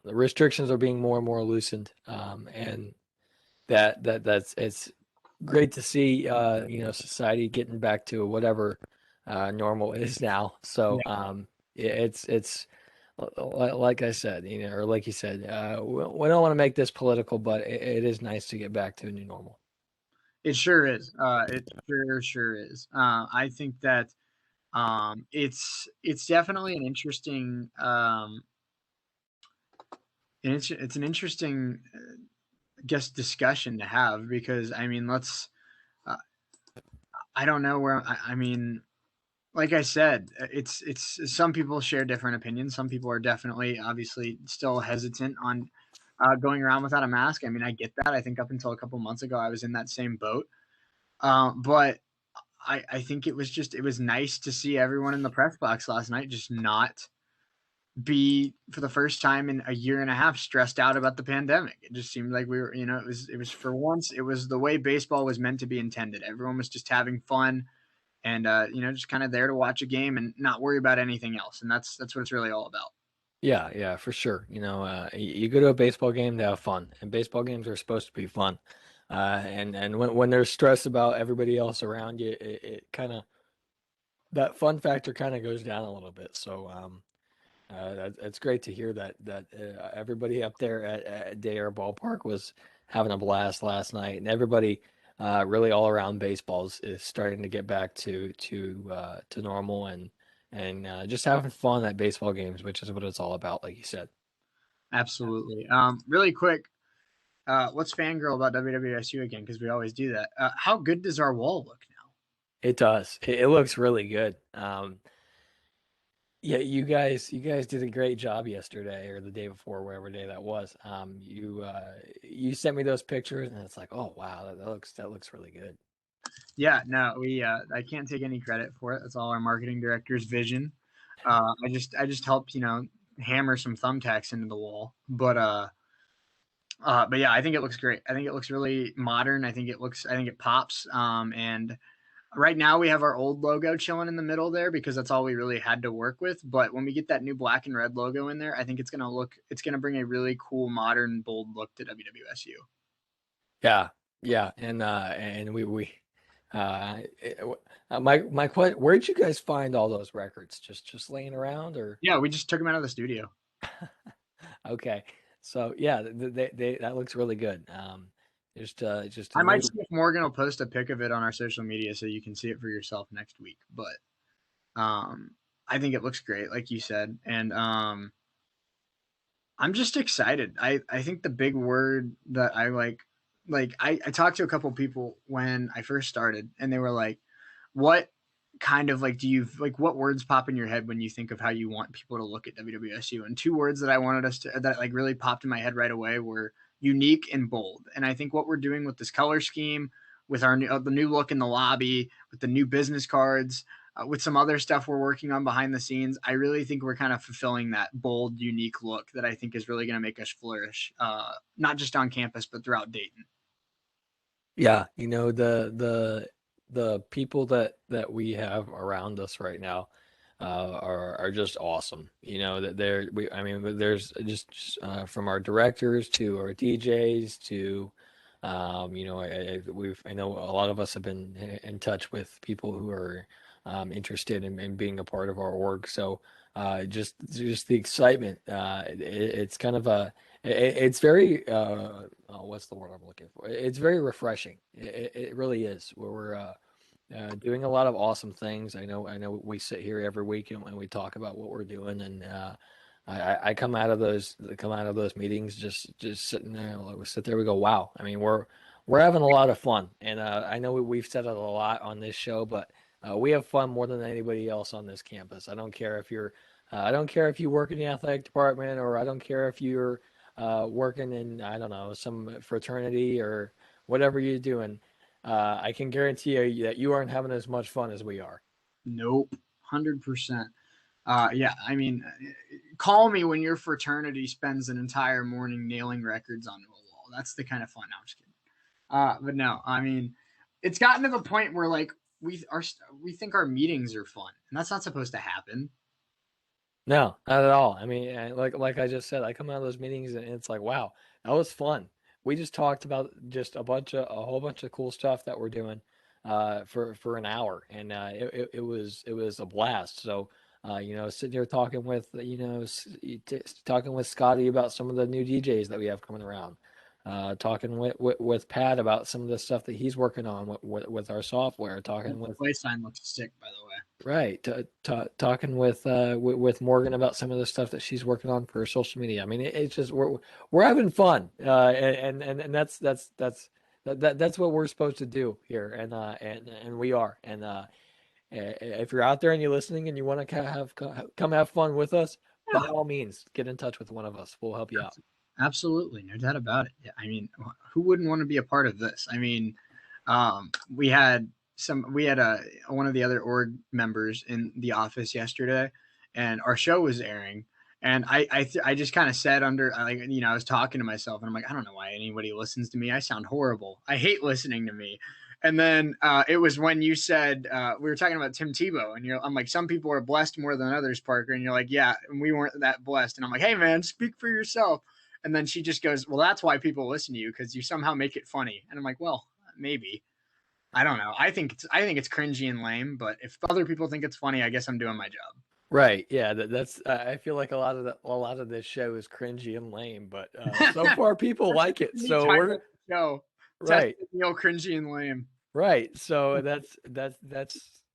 the restrictions are being more and more loosened. And that's it's great to see society getting back to whatever normal is now. So it's like I said, or like you said, we don't want to make this political, but it is nice to get back to a new normal. It sure is. It sure is. I think that it's definitely an interesting and it's an interesting I guess discussion to have because I mean uh, I don't know where I mean like I said it's some people share different opinions. Some people are definitely obviously still hesitant on going around without a mask. I mean I get that. I think up until a couple months ago I was in that same boat. But I think it was nice to see everyone in the press box last night just not be for the first time in a year and a half stressed out about the pandemic. It just seemed like we were, it was for once, it was the way baseball was meant to be intended. Everyone was just having fun and just kind of there to watch a game and not worry about anything else. And that's what it's really all about. Yeah, yeah, for sure. You go to a baseball game to have fun, and baseball games are supposed to be fun. And when there's stress about everybody else around you, it kind of that fun factor kind of goes down a little bit. So, it's great to hear that everybody up there at Day Air Ballpark was having a blast last night, and everybody really all around baseball is starting to get back to normal and just having fun at baseball games, which is what it's all about, like you said. Absolutely. Really quick, let's fangirl about WWSU again because we always do that. How good does our wall look now? It does. It looks really good. Yeah, you guys did a great job yesterday or the day before, whatever day that was. You sent me those pictures and it's like, oh wow, that looks really good. Yeah, no, we I can't take any credit for it. That's all our marketing director's vision. I just helped, hammer some thumbtacks into the wall. But yeah, I think it looks great. I think it looks really modern. I think it pops. And Right now we have our old logo chilling in the middle there because that's all we really had to work with. But when we get that new black and red logo in there, I think it's gonna bring a really cool, modern, bold look to WWSU. Yeah, yeah, and where'd you guys find all those records? Just laying around or? Yeah, we just took them out of the studio. Okay, so yeah, that looks really good. Just a I might new. see if Morgan will post a pic of it on our social media so you can see it for yourself next week. But um, I think it looks great, like you said, and I'm just excited. I think the big word that I talked to a couple people when I first started, and they were like, "What kind of like do you like? What words pop in your head when you think of how you want people to look at WWSU?" And two words that I wanted us to that like really popped in my head right away were unique and bold. And I think what we're doing with this color scheme, with the new look in the lobby, with the new business cards, with some other stuff we're working on behind the scenes, I really think we're kind of fulfilling that bold, unique look that I think is really going to make us flourish, not just on campus, but throughout Dayton. Yeah, the people that we have around us right now are just awesome. That I mean, there's just from our directors to our DJs to I know a lot of us have been in touch with people who are interested in being a part of our org. So just the excitement, it's kind of it's very what's the word I'm looking for? It's very refreshing. It really is. Where we're doing a lot of awesome things. I know we sit here every week and we talk about what we're doing, and I come out of those meetings just sitting there. Like, we sit there, we go, wow. I mean, we're having a lot of fun, and I know we've said it a lot on this show, but we have fun more than anybody else on this campus. I don't care if you work in the athletic department, or I don't care if you're working in, I don't know, some fraternity or whatever you're doing. I can guarantee you that you aren't having as much fun as we are. Nope, 100%. Yeah, I mean, call me when your fraternity spends an entire morning nailing records onto a wall. That's the kind of fun. No, I'm just kidding. But no, I mean, it's gotten to the point where like we think our meetings are fun, and that's not supposed to happen. No, not at all. I mean, like I just said, I come out of those meetings and it's like, wow, that was fun. We just talked about just a whole bunch of cool stuff that we're doing for an hour, and it was a blast. So, sitting here talking with talking with Scotty about some of the new DJs that we have coming around, talking with Pat about some of the stuff that he's working on with our software, The talking with. play sign looks sick, by the way. Right. Talking with Morgan about some of the stuff that she's working on for her social media. I mean, it's just we're having fun, and that's what we're supposed to do here, and we are. And if you're out there and you're listening and you want to come have fun with us, by Yeah, all means, get in touch with one of us. We'll help you out. absolutely, no doubt about it. Yeah, I mean, who wouldn't want to be a part of this? I mean, we had we had one of the other org members in the office yesterday, and our show was airing. And I just kind of said under like I was talking to myself and I'm like I don't know why anybody listens to me. I sound horrible. I hate listening to me. And then it was when you said we were talking about Tim Tebow, and I'm like, some people are blessed more than others, Parker, and you're like, yeah, and we weren't that blessed, and I'm like, hey man, speak for yourself. And then she just goes, well, that's why people listen to you because you somehow make it funny, and I'm like, well, maybe. I don't know. I think it's cringy and lame, but if other people think it's funny, I guess I'm doing my job. Right. Yeah. That's. I feel like a lot of this show is cringy and lame, but so far people That's like it. the new So title we're of the show. Testa right. and Neal, cringy and lame. Right. So that's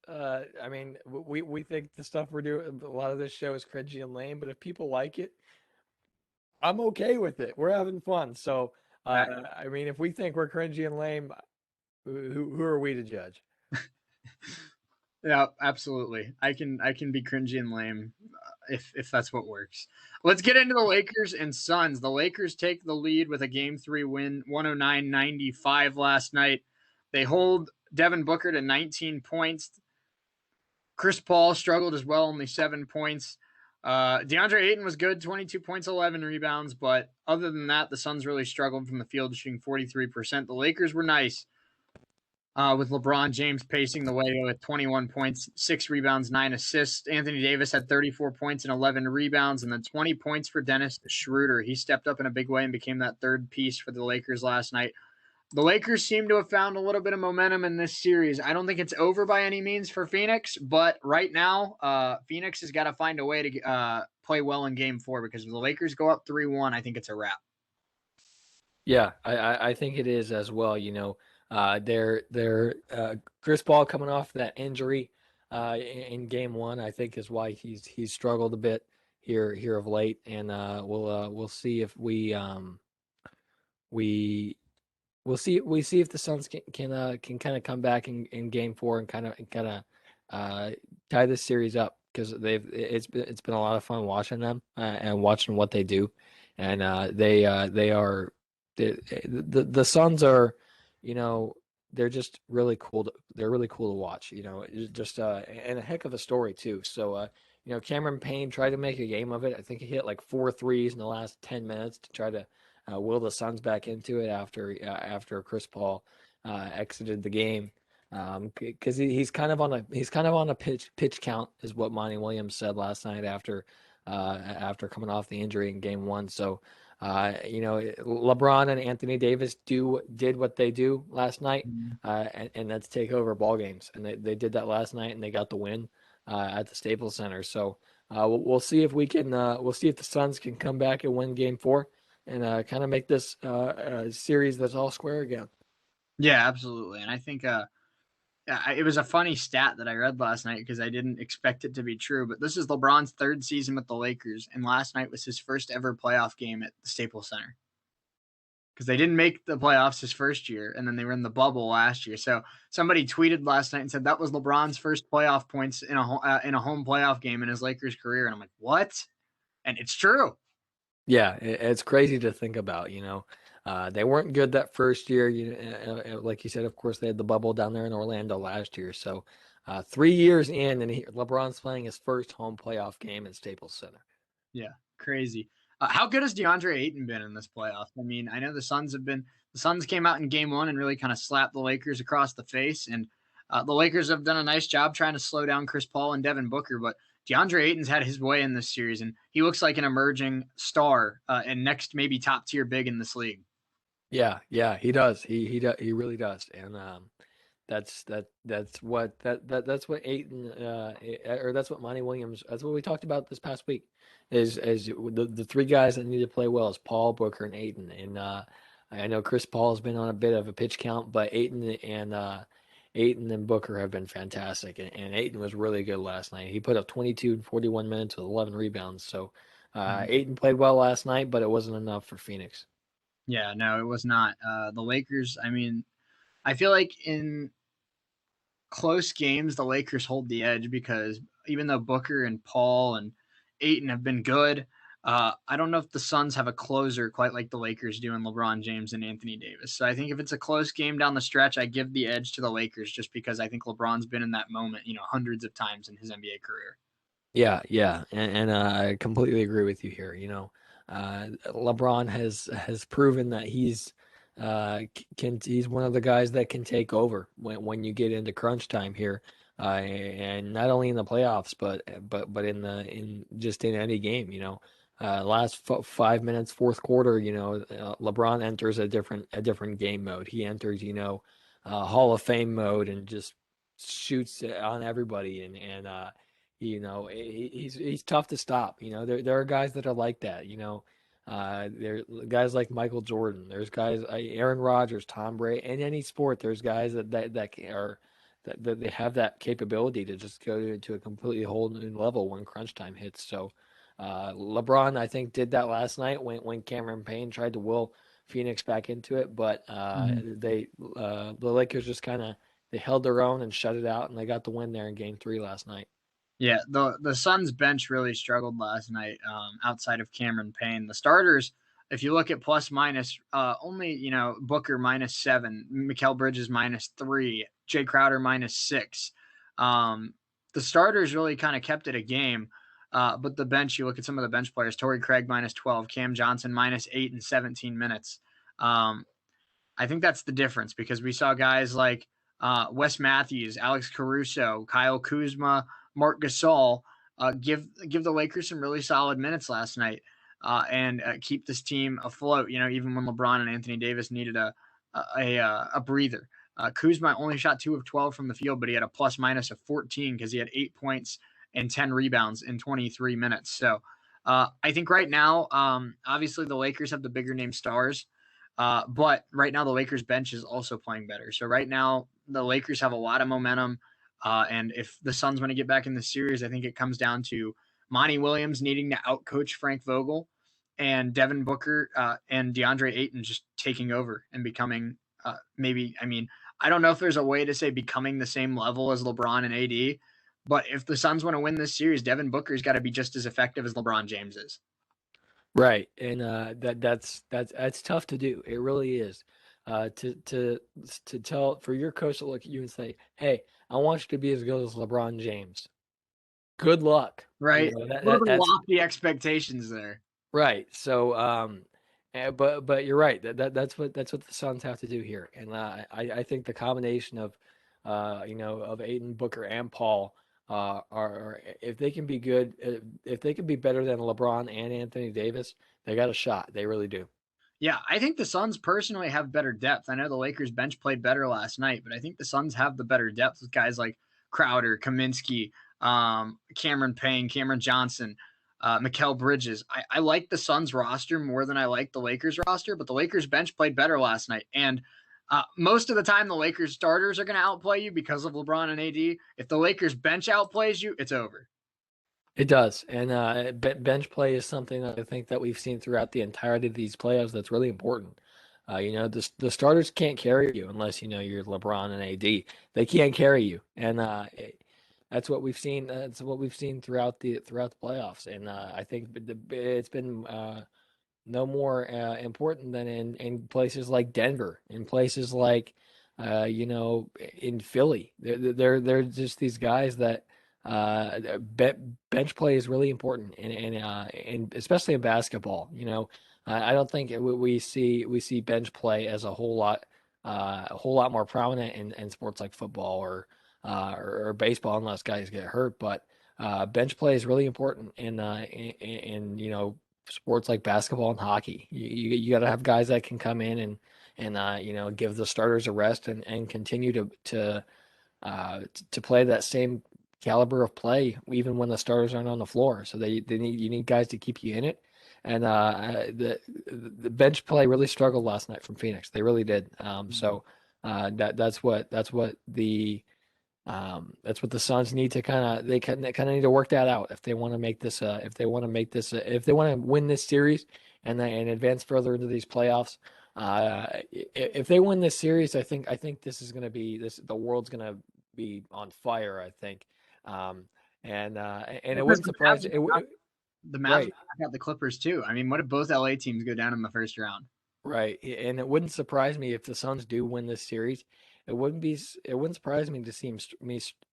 I mean, we think the stuff we're doing, a lot of this show is cringy and lame, but if people like it, I'm okay with it. We're having fun. So That, I mean, if we think we're cringy and lame, who are we to judge? yeah, absolutely. I can be cringy and lame if that's what works. Let's get into the Lakers and Suns. The Lakers take the lead with a game 3 win, 109-95 last night. They hold Devin Booker to 19 points. Chris Paul struggled as well, only 7 points. DeAndre Ayton was good, 22 points, 11 rebounds. But other than that, the Suns really struggled from the field, shooting 43%. The Lakers were nice. with LeBron James pacing the way with 21 points, 6 rebounds, 9 assists. Anthony Davis had 34 points and 11 rebounds, and then 20 points for Dennis Schroeder. He stepped up in a big way and became that third piece for the Lakers last night. The Lakers seem to have found a little bit of momentum in this series. I don't think it's over by any means for Phoenix, but right now, Phoenix has got to find a way to play well in Game 4 because if the Lakers go up 3-1, I think it's a wrap. Yeah, I think it is as well. They're Chris Paul coming off that injury in game one, I think is why he's struggled a bit here of late, and we'll see if we we see if the Suns can kind of come back in game four and kind of uh, tie this series up because it's been a lot of fun watching them and watching what they do, and they are the Suns are, you know, they're just really cool. They're really cool to watch. It's just and a heck of a story too. So Cameron Payne tried to make a game of it. I think he hit like 4 threes in the last 10 minutes to try to will the Suns back into it after Chris Paul exited the game because he's kind of on a pitch count is what Monty Williams said last night after coming off the injury in game one. So LeBron and Anthony Davis did what they do last night, Mhm. and that's take over ball games, and they did that last night and they got the win at the Staples Center. So we'll see if we'll see if the Suns can come back and win Game 4 and kind of make this series that's all square again. Yeah, absolutely. And I think it was a funny stat that I read last night because I didn't expect it to be true. But this is LeBron's third season with the Lakers, and last night was his first ever playoff game at the Staples Center because they didn't make the playoffs his first year, and then they were in the bubble last year. So somebody tweeted last night and said that was LeBron's first playoff points in a home playoff game in his Lakers career, and I'm like, what? And it's true. Yeah, it's crazy to think about. They weren't good that first year. Like you said, of course, they had the bubble down there in Orlando last year. So 3 years in, and LeBron's playing his first home playoff game at Staples Center. Yeah, crazy. How good has DeAndre Ayton been in this playoff? I mean, I know the Suns came out in game one and really kind of slapped the Lakers across the face, and the Lakers have done a nice job trying to slow down Chris Paul and Devin Booker, but DeAndre Ayton's had his way in this series, and he looks like an emerging star and next maybe top tier big in this league. Yeah, he does. He really does. And that's what Aiton or that's what Monty Williams. That's what we talked about this past week. Is the three guys that need to play well is Paul, Booker, and Aiton. And I know Chris Paul has been on a bit of a pitch count, but Aiton and Booker have been fantastic. And Aiton was really good last night. He put up 22 and 41 minutes with 11 rebounds. So Mhm. Aiton played well last night, but it wasn't enough for Phoenix. Yeah, no, it was not. The Lakers, I mean, I feel like in close games, the Lakers hold the edge because even though Booker and Paul and Aiton have been good, I don't know if the Suns have a closer quite like the Lakers do in LeBron James and Anthony Davis. So I think if it's a close game down the stretch, I give the edge to the Lakers just because I think LeBron's been in that moment, hundreds of times in his NBA career. Yeah, and I completely agree with you here. LeBron has proven that he's one of the guys that can take over when you get into crunch time here, and not only in the playoffs, but in just in any game. Last 5 minutes, fourth quarter, LeBron enters a different game mode. He enters Hall of Fame mode and just shoots on everybody and. He's tough to stop. There are guys that are like that. There guys like Michael Jordan. There's guys Aaron Rodgers, Tom Brady. In any sport, there's guys that they have that capability to just go to a completely whole new level when crunch time hits. So LeBron, I think, did that last night when Cameron Payne tried to will Phoenix back into it, but the Lakers just kind of they held their own and shut it out, and they got the win there in Game 3 last night. Yeah, the Suns bench really struggled last night. Outside of Cameron Payne, the starters, if you look at plus minus, only Booker -7, Mikal Bridges -3, Jay Crowder -6. Um, the starters really kind of kept it a game. But the bench, you look at some of the bench players: Torrey Craig -12, Cam Johnson -8 in 17 minutes. I think that's the difference because we saw guys like Wes Matthews, Alex Caruso, Kyle Kuzma, Mark Gasol give the Lakers some really solid minutes last night and keep this team afloat. Even when LeBron and Anthony Davis needed a breather. Kuzma only shot 2 of 12 from the field, but he had a plus minus of 14 because he had 8 points and 10 rebounds in 23 minutes. So I think right now, obviously the Lakers have the bigger name stars, but right now the Lakers bench is also playing better. So right now the Lakers have a lot of momentum. And if the Suns want to get back in the series, I think it comes down to Monty Williams needing to outcoach Frank Vogel and Devin Booker and DeAndre Ayton just taking over and becoming maybe, I mean, I don't know if there's a way to say becoming the same level as LeBron and AD, but if the Suns want to win this series, Devin Booker's got to be just as effective as LeBron James is. Right, and that's tough to do. It really is. To tell for your coach to look at you and say, "Hey, I want you to be as good as LeBron James." Good luck. Right. That, A little bit that's lofty expectations there. right. So, but you're right. That's what the Suns have to do here, and I think the combination of, of Aiden Booker and Paul, are if they can be good, if they can be better than LeBron and Anthony Davis, they got a shot. They really do. Yeah, I think the Suns personally have better depth. I know the Lakers bench played better last night, but I think the Suns have the better depth with guys like Crowder, Kaminsky, Cameron Payne, Cameron Johnson, Mikal Bridges. I like the Suns roster more than I like the Lakers roster, but the Lakers bench played better last night. And most of the time, the Lakers starters are going to outplay you because of LeBron and AD. If the Lakers bench outplays you, it's over. It does, and bench play is something that I think that we've seen throughout the entirety of these playoffs. That's really important. The starters can't carry you unless you're LeBron and AD. They can't carry you, and that's what we've seen. That's what we've seen throughout the playoffs, and I think it's been no more important than in places like Denver, in places like in Philly. They're just these guys that bench play is really important, and especially in basketball. I don't think we see bench play as a whole lot more prominent in sports like football or baseball, unless guys get hurt. But bench play is really important in sports like basketball and hockey. You got to have guys that can come in and give the starters a rest and continue to play that same caliber of play even when the starters aren't on the floor. So you need guys to keep you in it. And the bench play really struggled last night from Phoenix. They really did. So that's what the Suns need to kind of need to work that out if they want to make this if they want to win this series and advance further into these playoffs. If they win this series, I think this is going to be the world's going to be on fire. I think, and it Because wouldn't surprise it. the Mavs Right. got the Clippers too. I mean, what if both LA teams go down in the first round? Right, and it wouldn't surprise me if the Suns do win this series. It wouldn't surprise me to see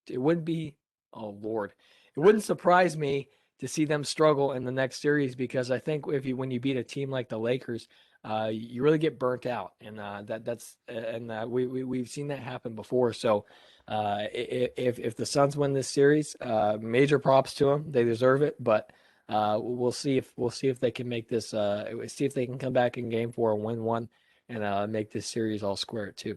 it wouldn't be, oh Lord, it wouldn't surprise me to see them struggle in the next series because I think when you beat a team like the Lakers, you really get burnt out, and we've seen that happen before. So, if the Suns win this series, major props to them. They deserve it, but. We'll see if they can make this. See if they can come back in Game 4 and win one, and make this series all square too.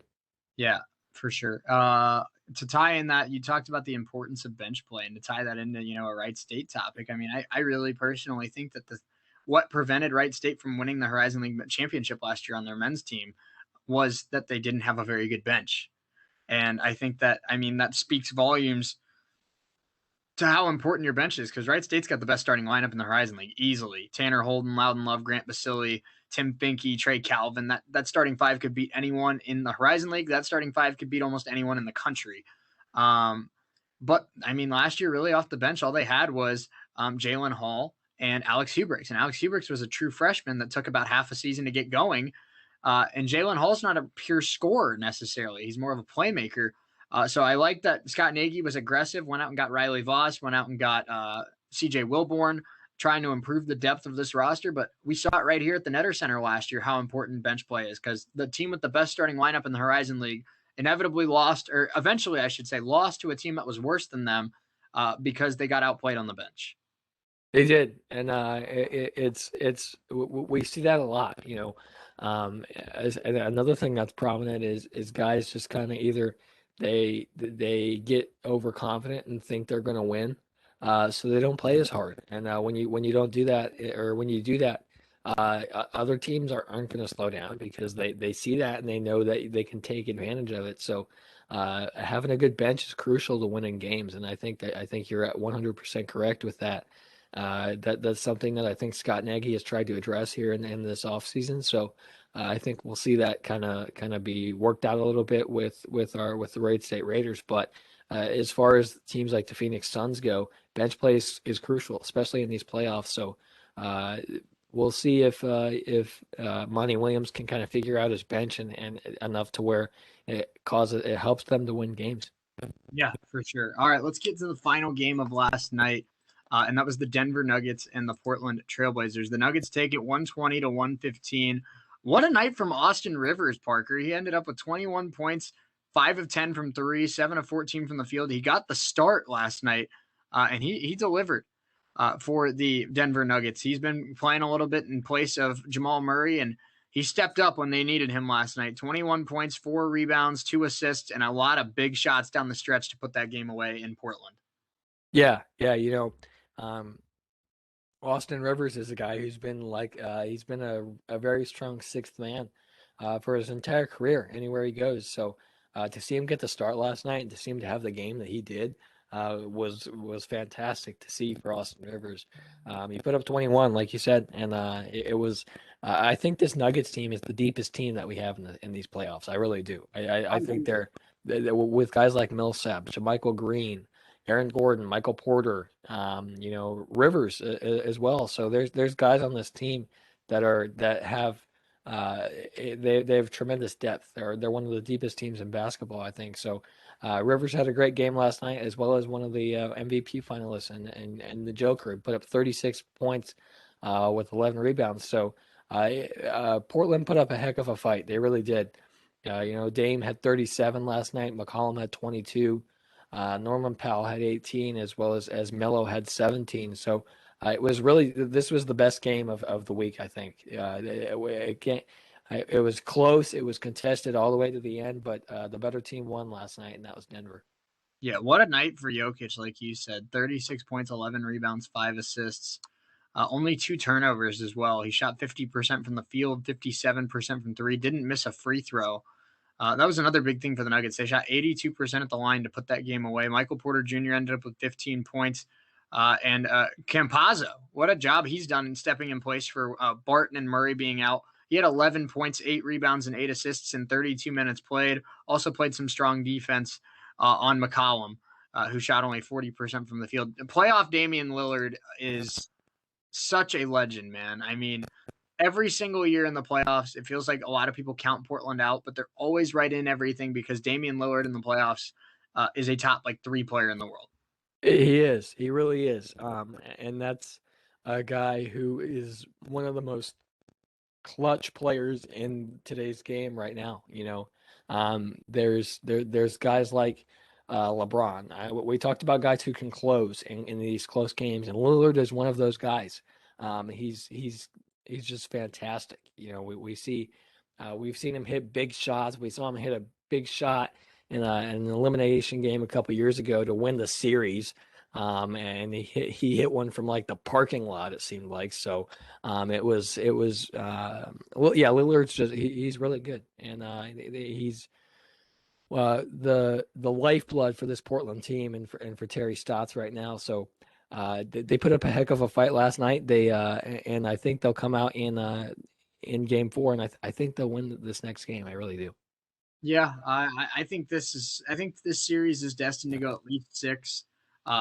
Yeah, for sure. To tie in that, you talked about the importance of bench play, and to tie that into a Wright State topic. I mean, I really personally think that what prevented Wright State from winning the Horizon League championship last year on their men's team was that they didn't have a very good bench, and I think that that speaks volumes to how important your bench is because Wright State's got the best starting lineup in the Horizon League easily. Tanner Holden, Loudon Love, Grant Basili, Tim Finke, Trey Calvin. That starting five could beat anyone in the Horizon League. That starting five could beat almost anyone in the country. But I mean, last year, really off the bench, all they had was Jalen Hall and Alex Hubricks. And Alex Hubricks was a true freshman that took about half a season to get going. And Jalen Hall's not a pure scorer necessarily. He's more of a playmaker. So I like that Scott Nagy was aggressive, went out and got Riley Voss, went out and got CJ Wilborn, trying to improve the depth of this roster. But we saw it right here at the Netter Center last year how important bench play is because the team with the best starting lineup in the Horizon League inevitably lost, or eventually, I should say, lost to a team that was worse than them because they got outplayed on the bench. They did, and we see that a lot, and another thing that's prominent is guys just kind of either they get overconfident and think they're going to win, so they don't play as hard. And when you don't do that, or when you do that, other teams aren't going to slow down because they see that and they know that they can take advantage of it. So having a good bench is crucial to winning games, and I think you're at 100% correct with that. That's something that I think Scott Nagy has tried to address here in this offseason. So I think we'll see that kind of be worked out a little bit with the Wright State Raiders. But as far as teams like the Phoenix Suns go, bench play is crucial, especially in these playoffs. So uh, we'll see if Monty Williams can kind of figure out his bench and enough to where it helps them to win games. Yeah, for sure. All right, let's get to the final game of last night, and that was the Denver Nuggets and the Portland Trailblazers. The Nuggets take it 120 to 115. What a night from Austin Rivers, Parker. He ended up with 21 points, 5 of 10 from three, 7 of 14 from the field. He got the start last night, and he delivered for the Denver Nuggets. He's been playing a little bit in place of Jamal Murray, and he stepped up when they needed him last night. 21 points, 4 rebounds, 2 assists, and a lot of big shots down the stretch to put that game away in Portland. Yeah, yeah, um, Austin Rivers is a guy who's been he's been a very strong sixth man for his entire career anywhere he goes. So to see him get the start last night and to see him to have the game that he did was fantastic to see for Austin Rivers. He put up 21, like you said, and it was. I think this Nuggets team is the deepest team that we have in these playoffs. I really do. I think they're with guys like Millsap, JaMychal Green. Aaron Gordon, Michael Porter, Rivers as well. So there's guys on this team that have they have tremendous depth. They're one of the deepest teams in basketball, I think. So Rivers had a great game last night, as well as one of the MVP finalists and the Joker, who put up 36 points with 11 rebounds. So Portland put up a heck of a fight. They really did. Dame had 37 last night. McCollum had 22. Norman Powell had 18, as well as Melo had 17. So this was the best game of the week, I think. It was close. It was contested all the way to the end, but the better team won last night, and that was Denver. Yeah, what a night for Jokic, like you said. 36 points, 11 rebounds, 5 assists. Only 2 turnovers as well. He shot 50% from the field, 57% from three, didn't miss a free throw. That was another big thing for the Nuggets. They shot 82% at the line to put that game away. Michael Porter Jr. ended up with 15 points. And Campazzo, what a job he's done in stepping in place for Barton and Murray being out. He had 11 points, 8 rebounds, and 8 assists in 32 minutes played. Also played some strong defense on McCollum, who shot only 40% from the field. Playoff Damian Lillard is such a legend, man. I mean, every single year in the playoffs, it feels like a lot of people count Portland out, but they're always right in everything because Damian Lillard in the playoffs is a top 3 player in the world. He is. He really is. And that's a guy who is one of the most clutch players in today's game right now. There's guys like LeBron. We talked about guys who can close in these close games, and Lillard is one of those guys. He's just fantastic. We've seen him hit big shots. We saw him hit a big shot in an elimination game a couple years ago to win the series. And he hit one from like the parking lot, it seemed like. So well, yeah, Lillard's he's really good, and he's the lifeblood for this Portland team and for Terry Stotts right now. So they put up a heck of a fight last night. And I think they'll come out in game 4, and I think they'll win this next game. I really do. Yeah, I think I think this series is destined to go at least 6,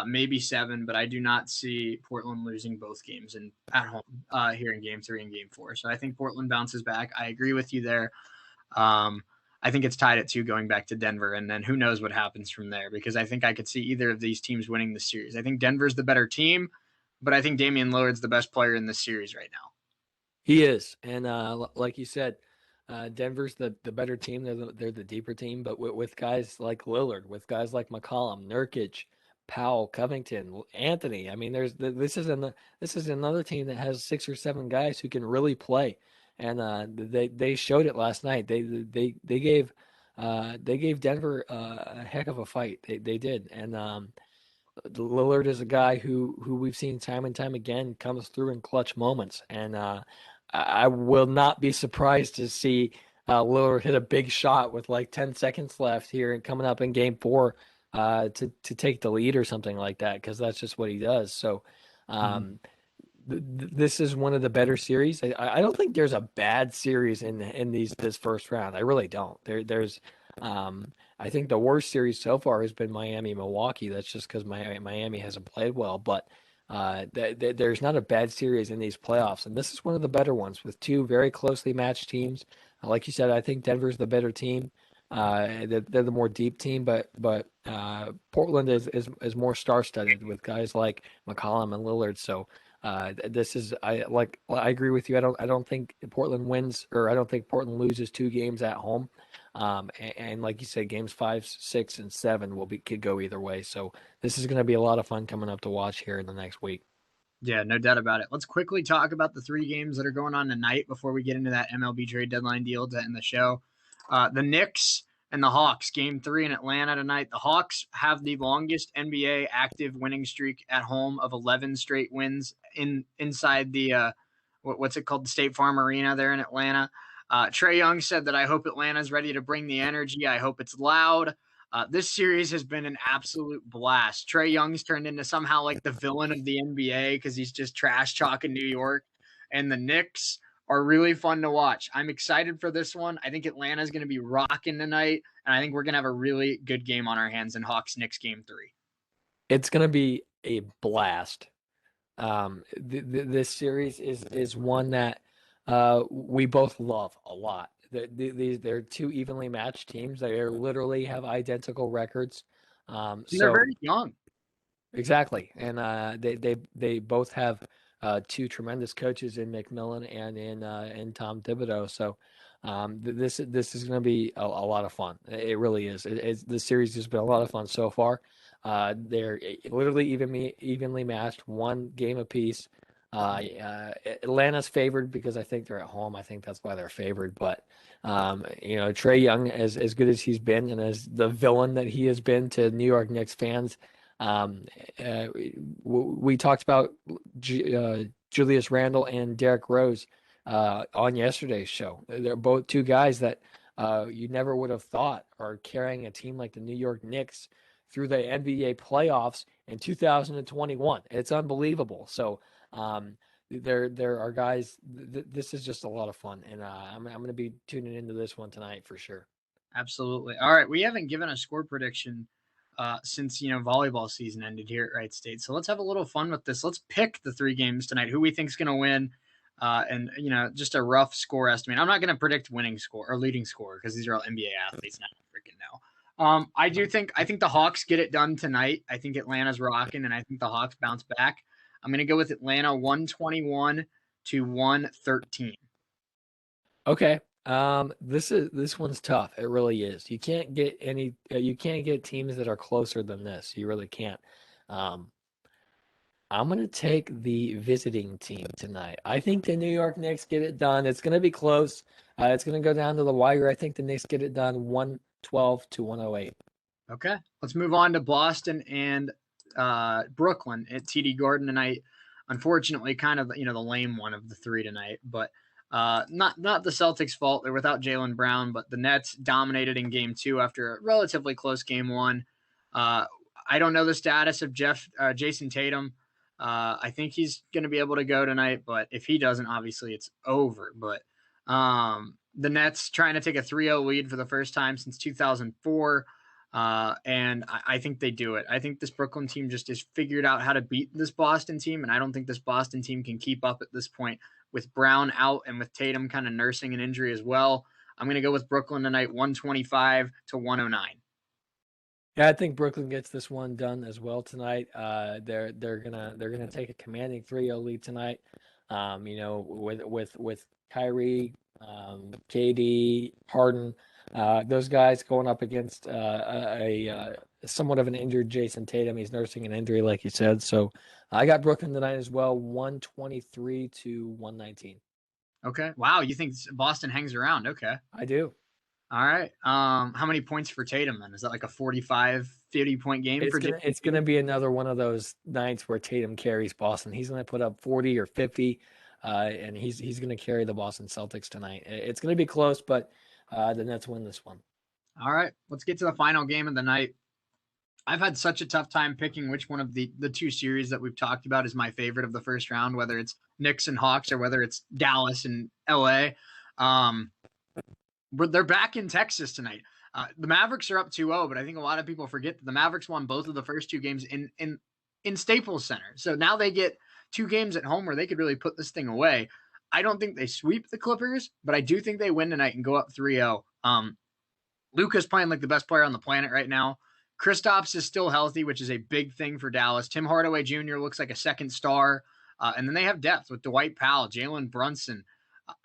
maybe 7, but I do not see Portland losing both games at home here in game 3 and game 4. So I think Portland bounces back. I agree with you there. Um, I think it's tied at 2 going back to Denver, and then who knows what happens from there, because I think I could see either of these teams winning the series. I think Denver's the better team, but I think Damian Lillard's the best player in this series right now. He is, and like you said, Denver's the better team. They're the deeper team, but with guys like Lillard, with guys like McCollum, Nurkic, Powell, Covington, Anthony. I mean, this is another team that has 6 or 7 guys who can really play, and they showed it last night. They gave Denver a heck of a fight. They did, and Lillard is a guy who we've seen time and time again comes through in clutch moments, and I will not be surprised to see Lillard hit a big shot with like 10 seconds left here and coming up in Game 4 to take the lead or something like that because that's just what he does. So Mhm. um, this is one of the better series. I don't think there's a bad series in this first round. I really don't. There's I think the worst series so far has been Miami Milwaukee. That's just because Miami hasn't played well. But there's not a bad series in these playoffs, and this is one of the better ones with two very closely matched teams. Like you said, I think Denver's the better team. They're the more deep team, but Portland is more star-studded with guys like McCollum and Lillard. So this is I agree with you. I don't think Portland wins or I don't think Portland loses 2 games at home. And like you said, games 5, 6, and 7 could go either way. So this is going to be a lot of fun coming up to watch here in the next week. Yeah, no doubt about it. Let's quickly talk about the 3 games that are going on tonight before we get into that MLB trade deadline deal to end the show. The Knicks and the Hawks, Game 3 in Atlanta tonight. The Hawks have the longest NBA active winning streak at home of 11 straight wins inside the what's it called, the State Farm Arena there in Atlanta. Trae Young said that I hope Atlanta's ready to bring the energy. I hope it's loud. This series has been an absolute blast. Trae Young's turned into somehow like the villain of the NBA because he's just trash talking New York. And the Knicks are really fun to watch. I'm excited for this one. I think Atlanta's going to be rocking tonight, and I think we're going to have a really good game on our hands in Hawks Knicks Game 3. It's going to be a blast. This series is one that we both love a lot. They're two evenly matched teams. They literally have identical records. And they're So very young. exactly, and they both have two tremendous coaches in McMillan and in Tom Thibodeau. So this is going to be a lot of fun. It really is. The series has been a lot of fun so far. They're literally evenly matched, 1 game apiece. Atlanta's favored because I think they're at home. I think that's why they're favored. But Trae Young, as good as he's been and as the villain that he has been to New York Knicks fans. Um, we talked about Julius Randle and Derrick Rose on yesterday's show. They're both two guys that you never would have thought are carrying a team like the New York Knicks through the NBA playoffs in 2021. It's unbelievable. So there are guys. This is just a lot of fun, and I'm going to be tuning into this one tonight for sure. Absolutely. All right, we haven't given a score prediction since volleyball season ended here at Wright State. So let's have a little fun with this. Let's pick the 3 games tonight. Who we think's going to win, and just a rough score estimate. I'm not going to predict winning score or leading score because these are all NBA athletes, and I don't freaking know. I think the Hawks get it done tonight. I think Atlanta's rocking, and I think the Hawks bounce back. I'm going to go with Atlanta 121 to 113. Okay. This one's tough. It really is. You can't get teams that are closer than this. You really can't. Um, I'm gonna take the visiting team tonight. I think the New York Knicks get it done. It's gonna be close. It's gonna go down to the wire. I think the Knicks get it done 112 to 108. Okay, let's move on to Boston and Brooklyn at TD Garden tonight. Unfortunately, kind of the lame one of the 3 tonight, but not the Celtics' fault. They're without Jalen Brown, but the Nets dominated in Game 2 after a relatively close Game 1. Uh, I don't know the status of Jason Tatum. I think he's going to be able to go tonight, but if he doesn't, obviously it's over. But the Nets trying to take a 3-0 lead for the first time since 2004. And I think they do it. I think this Brooklyn team just has figured out how to beat this Boston team, and I don't think this Boston team can keep up at this point with Brown out and with Tatum kind of nursing an injury as well. I'm going to go with Brooklyn tonight, 125 to 109. Yeah, I think Brooklyn gets this one done as well tonight. They're gonna take a commanding 3-0 lead tonight. With Kyrie. KD, Harden, those guys going up against somewhat of an injured Jason Tatum. He's nursing an injury, like you said. So I got Brooklyn tonight as well, 123 to 119. Okay. Wow, you think Boston hangs around? Okay. I do. All right. How many points for Tatum then? Is that like a 45, 50-point game for Jason It's gonna Tatum? be another one of those nights where Tatum carries Boston. He's gonna put up 40 or 50, and he's gonna carry the Boston Celtics tonight. It's gonna be close, but the Nets win this one. All right. Let's get to the final game of the night. I've had such a tough time picking which one of the two series that we've talked about is my favorite of the first round, whether it's Knicks and Hawks or whether it's Dallas and LA. Um, but they're back in Texas tonight. The Mavericks are up 2-0, but I think a lot of people forget that the Mavericks won both of the first two games in Staples Center. So now they get two games at home where they could really put this thing away. I don't think they sweep the Clippers, but I do think they win tonight and go up 3-0. Luka's playing like the best player on the planet right now. Kristaps is still healthy, which is a big thing for Dallas. Tim Hardaway Jr. looks like a second star. And then they have depth with Dwight Powell, Jalen Brunson.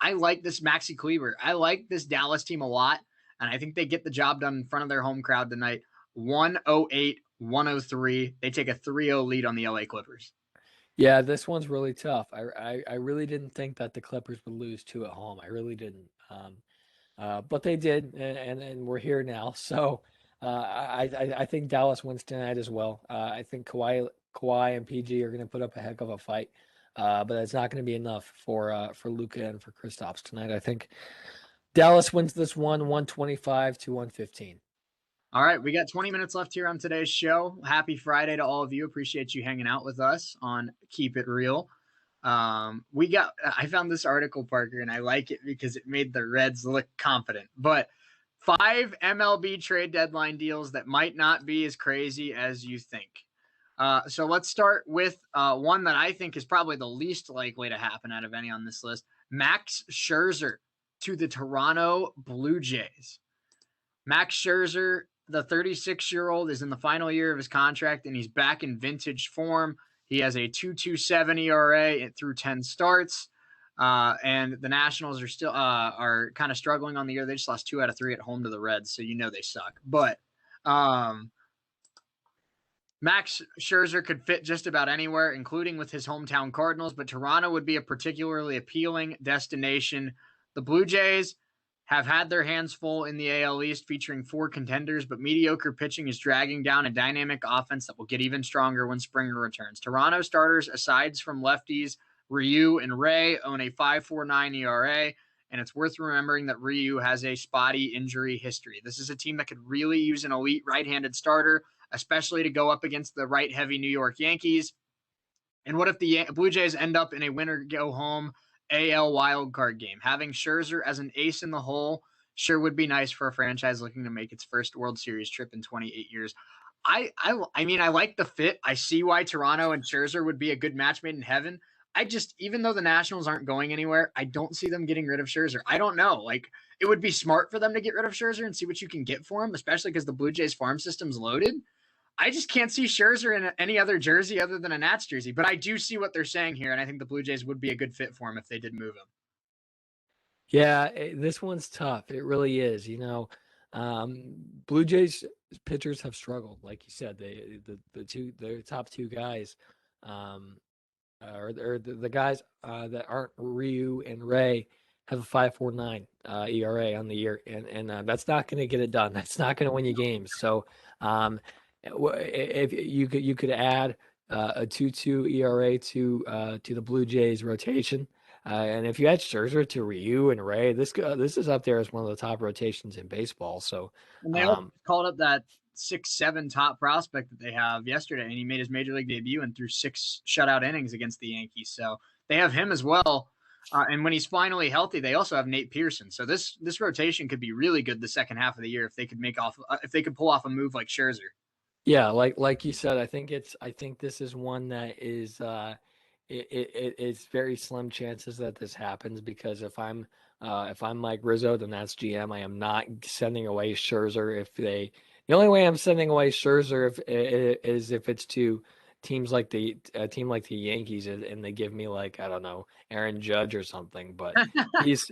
I like this Maxi Kleber. I like this Dallas team a lot. And I think they get the job done in front of their home crowd tonight. 108, 103. They take a 3-0 lead on the LA Clippers. Yeah, this one's really tough. I really didn't think that the Clippers would lose two at home. I really didn't. But they did, and we're here now. So I think Dallas wins tonight as well. I think Kawhi and PG are going to put up a heck of a fight, but it's not going to be enough for Luka and for Kristaps tonight. I think Dallas wins this one, 125 to 115. All right, we got 20 minutes left here on today's show. Happy Friday to all of you. Appreciate you hanging out with us on Keep It Real. I found this article, Parker, and I like it because it made the Reds look confident. But 5 MLB trade deadline deals that might not be as crazy as you think. So let's start with one that I think is probably the least likely to happen out of any on this list. Max Scherzer to the Toronto Blue Jays. Max Scherzer, the 36-year-old, is in the final year of his contract, and he's back in vintage form. He has a 2.27 ERA through 10 starts. And the Nationals are still are kind of struggling on the year. They just lost 2 out of 3 at home to the Reds, so you know they suck. But Max Scherzer could fit just about anywhere, including with his hometown Cardinals, but Toronto would be a particularly appealing destination. The Blue Jays have had their hands full in the AL East, featuring 4 contenders, but mediocre pitching is dragging down a dynamic offense that will get even stronger when Springer returns. Toronto starters, aside from lefties, Ryu and Ray, own a 5.49 ERA, and it's worth remembering that Ryu has a spotty injury history. This is a team that could really use an elite right-handed starter, especially to go up against the right-heavy New York Yankees. And what if the Blue Jays end up in a winner-go-home AL wildcard game? Having Scherzer as an ace in the hole sure would be nice for a franchise looking to make its first World Series trip in 28 years. I mean, I like the fit. I see why Toronto and Scherzer would be a good match made in heaven. I just, even though the Nationals aren't going anywhere, I don't see them getting rid of Scherzer. I don't know. Like, it would be smart for them to get rid of Scherzer and see what you can get for him, especially because the Blue Jays farm system's loaded. I just can't see Scherzer in any other jersey other than a Nats jersey. But I do see what they're saying here, and I think the Blue Jays would be a good fit for him if they did move him. Yeah, this one's tough. It really is. Blue Jays pitchers have struggled, like you said. Their top two guys, or the guys that aren't Ryu and Ray have a 5.49 ERA on the year, and that's not going to get it done. That's not going to win you games. So, if you could add a 2.2 ERA to the Blue Jays rotation. And if you add Scherzer to Ryu and Ray, this is up there as one of the top rotations in baseball. So, And they also um, called up that 6-7 top prospect that they have yesterday, and he made his major league debut and threw 6 shutout innings against the Yankees. So they have him as well. And when he's finally healthy, they also have Nate Pearson. So this rotation could be really good the second half of the year if they could if they could pull off a move like Scherzer. yeah, like you said, I think this is one that is it's very slim chances that this happens because if I'm Mike Rizzo, then that's GM. I am not sending away Scherzer the only way I'm sending away Scherzer is if it's to a team like the Yankees, and they give me like, I don't know, Aaron Judge or something. But he's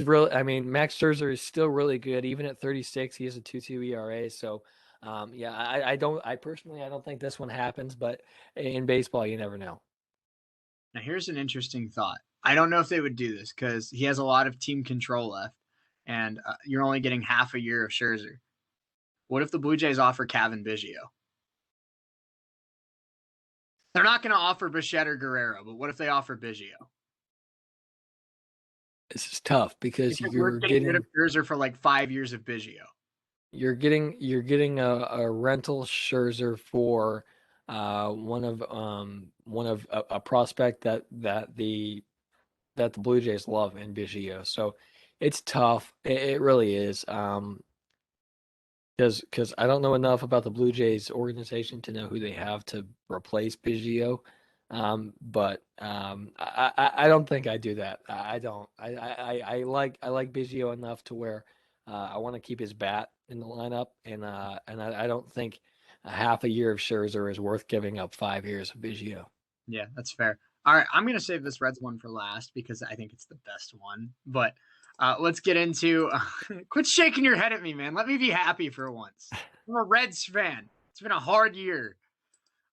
real. I mean, Max Scherzer is still really good, even at 36. He has a 2.2 ERA. So, yeah, I personally I don't think this one happens, but in baseball, you never know. Now, here's an interesting thought. I don't know if they would do this because he has a lot of team control left, and you're only getting half a year of Scherzer. What if the Blue Jays offer Cavan Biggio? They're not going to offer Bichette or Guerrero, but what if they offer Biggio? This is tough because It's like we're getting rid of Scherzer for like 5 years of Biggio. you're getting a rental Scherzer for one of a prospect that the Blue Jays love in Biggio. So it's tough. It really is. Because I don't know enough about the Blue Jays organization to know who they have to replace Biggio. But I don't think I do that. I don't. I like Biggio enough to where I want to keep his bat in the lineup, and I don't think a half a year of Scherzer is worth giving up 5 years of Biggio. Yeah, that's fair. All right, I'm going to save this Reds one for last because I think it's the best one. But let's get into. Quit shaking your head at me, man. Let me be happy for once. I'm a Reds fan. It's been a hard year.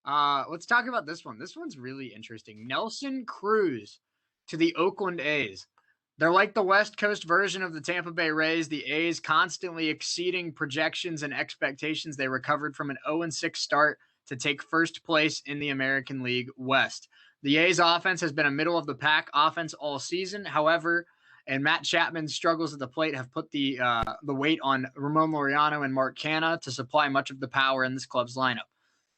Let's talk about this one. This one's really interesting. Nelson Cruz to the Oakland A's. They're like the West Coast version of the Tampa Bay Rays. The A's constantly exceeding projections and expectations. They recovered from an 0-6 start to take first place in the American League West. The A's offense has been a middle of the pack offense all season. However, and Matt Chapman's struggles at the plate have put the weight on Ramon Laureano and Mark Canha to supply much of the power in this club's lineup.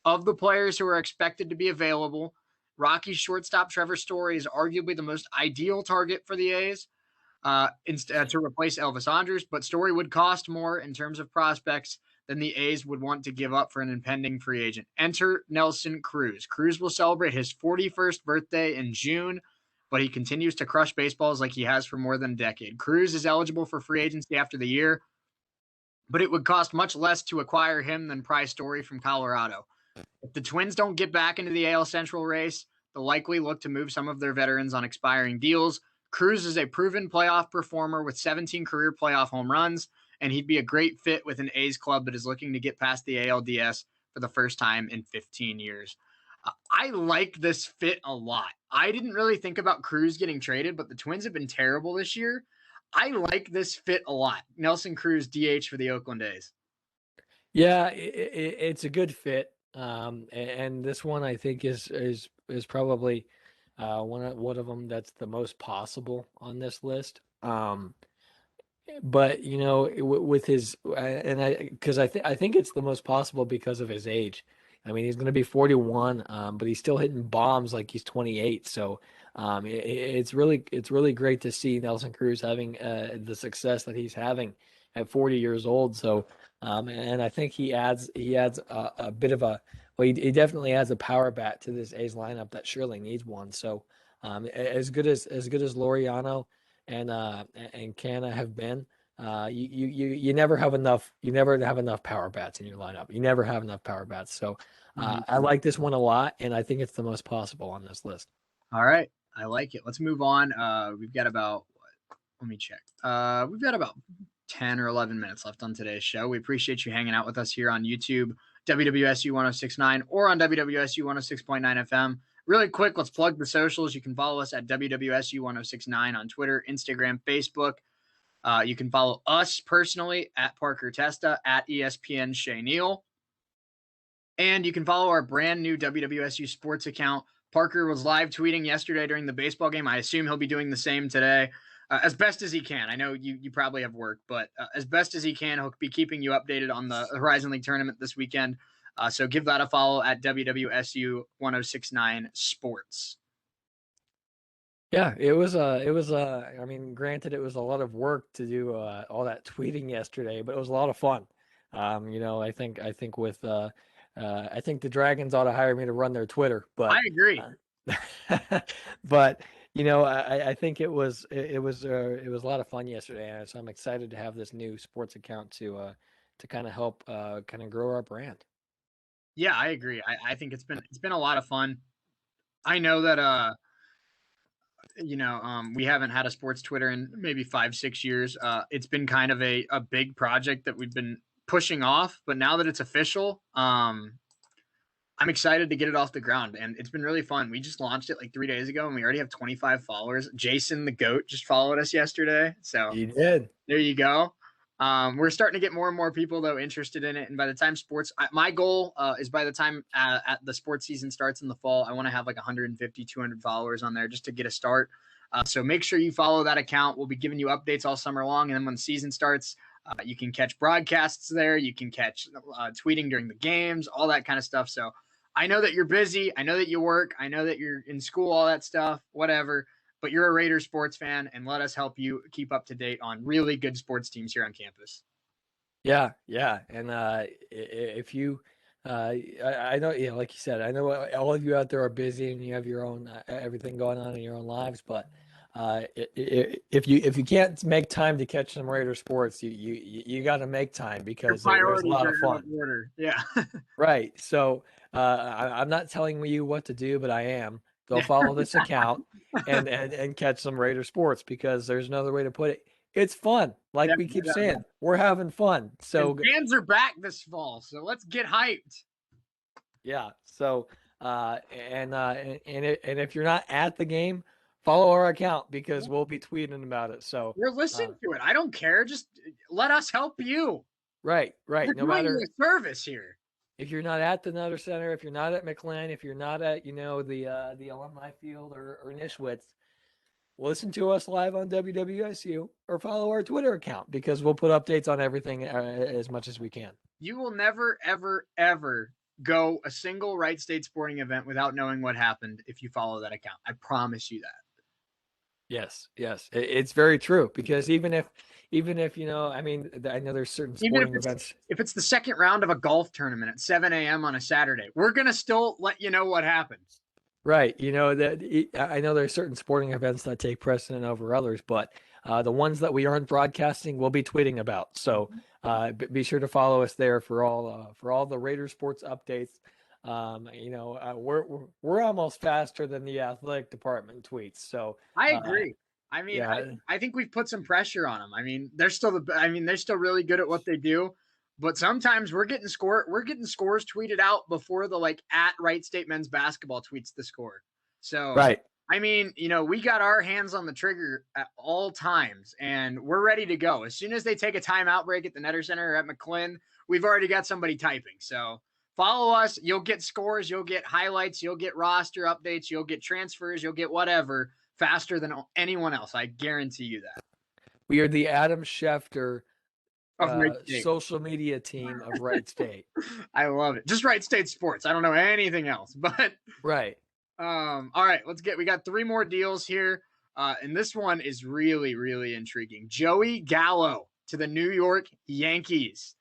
Of the players who are expected to be available, Rockies shortstop Trevor Story is arguably the most ideal target for the A's to replace Elvis Andrus, but Story would cost more in terms of prospects than the A's would want to give up for an impending free agent. Enter Nelson Cruz. Cruz will celebrate his 41st birthday in June, but he continues to crush baseballs like he has for more than a decade. Cruz is eligible for free agency after the year, but it would cost much less to acquire him than Price Story from Colorado. If the Twins don't get back into the AL Central race, they'll likely look to move some of their veterans on expiring deals. Cruz is a proven playoff performer with 17 career playoff home runs, and he'd be a great fit with an A's club that is looking to get past the ALDS for the first time in 15 years. I like this fit a lot. I didn't really think about Cruz getting traded, but the Twins have been terrible this year. I like this fit a lot. Nelson Cruz, DH for the Oakland A's. Yeah, it's a good fit. And this one I think is probably one of them that's the most possible on this list. But you know, with his and I because I think it's the most possible because of his age. I mean, he's going to be 41, but he's still hitting bombs like he's 28. So it's really great to see Nelson Cruz having the success that he's having at 40 years old. So and I think he adds a bit of a well, he definitely adds a power bat to this A's lineup that surely needs one. So as good as Laureano and Canna have been. You never have enough. You never have enough power bats in your lineup. You never have enough power bats. So Mhm. I like this one a lot, and I think it's the most possible on this list. All right. I like it. Let's move on. We've got about let me check. We've got about 10 or 11 minutes left on today's show. We appreciate you hanging out with us here on YouTube, WWSU 1069, or on WWSU 106.9 FM. Really quick, let's plug the socials. You can follow us at WWSU 1069 on Twitter, Instagram, Facebook. You can follow us personally at Parker Testa, at ESPN Shea Neal. And you can follow our brand new WWSU sports account. Parker was live tweeting yesterday during the baseball game. I assume he'll be doing the same today, as best as he can. I know you probably have work, but as best as he can, he'll be keeping you updated on the Horizon League tournament this weekend. So give that a follow at WWSU 1069 Sports. Yeah, it was I mean, granted, it was a lot of work to do all that tweeting yesterday, but it was a lot of fun. You know, I think with I think the Dragons ought to hire me to run their Twitter, I but agree. but you know, I think it was a lot of fun yesterday, and so I'm excited to have this new sports account to kind of help kind of grow our brand. Yeah, I agree. I think it's been a lot of fun. I know that we haven't had a sports Twitter in maybe 5, 6 years. It's been kind of a big project that we've been pushing off, but now that it's official, I'm excited to get it off the ground, and it's been really fun. We just launched it like 3 days ago, and we already have 25 followers. Jason the Goat just followed us yesterday, so You did. there you go. We're starting to get more and more people though interested in it, and by the time my goal is by the time at the sports season starts in the fall, I want to have like 150, 200 followers on there just to get a start. So make sure you follow that account. We'll be giving you updates all summer long, and then when the season starts, you can catch broadcasts there. You can catch tweeting during the games, all that kind of stuff. So I know that you're busy. I know that you work. I know that you're in school, all that stuff, whatever. But you're a Raiders sports fan, and let us help you keep up to date on really good sports teams here on campus. Yeah, yeah, and if you, I know, like you said, I know all of you out there are busy and you have your own everything going on in your own lives, but if you can't make time to catch some Raider sports, you got to make time Your because there's a priorities lot are of out of fun. order. Yeah. Right. So I'm not telling you what to do, but I am. Go Yeah. follow this account and catch some Raider sports because there's another way to put it. It's fun. Like we keep saying, we're having fun. And So fans are back this fall, so let's get hyped. yeah. So and if you're not at the game, follow our account because we'll be tweeting about it. So We're listening to it. I don't care. Just let us help you. right, We're right. No doing you matter a service here. if you're not at the Nutter Center, if you're not at McLean, if you're not at the alumni field or Nishwitz, listen to us live on WWSU or follow our Twitter account because we'll put updates on everything as much as we can. You will never, ever, ever go a single Wright State sporting event without knowing what happened if you follow that account. I promise you that. Yes, yes, it's very true because even if I mean, I know there's certain Even sporting events. if it's the second round of a golf tournament at 7 a.m. on a Saturday, we're gonna still let you know what happened. Right. That I know there's certain sporting events that take precedent over others, but the ones that we aren't broadcasting, we'll be tweeting about. So be sure to follow us there for all the Raider sports updates. We're almost faster than the athletic department tweets. So I uh, agree. I mean, yeah, I think we've put some pressure on them. I mean, they're still really good at what they do, but sometimes we're getting scores tweeted out before the like at Wright State men's basketball tweets the score. So, right. I mean, we got our hands on the trigger at all times, and we're ready to go. As soon as they take a timeout break at the Netter Center or at McClin, we've already got somebody typing. So follow us. You'll get scores, you'll get highlights, you'll get roster updates, you'll get transfers, you'll get whatever faster than anyone else. I guarantee you that. We are the Adam Schefter Of Wright State. social media team of Wright State. I love it. Just Wright State sports. I don't know anything else. But Right. all right, we got 3 more deals here. And this one is really, really intriguing. Joey Gallo to the New York Yankees.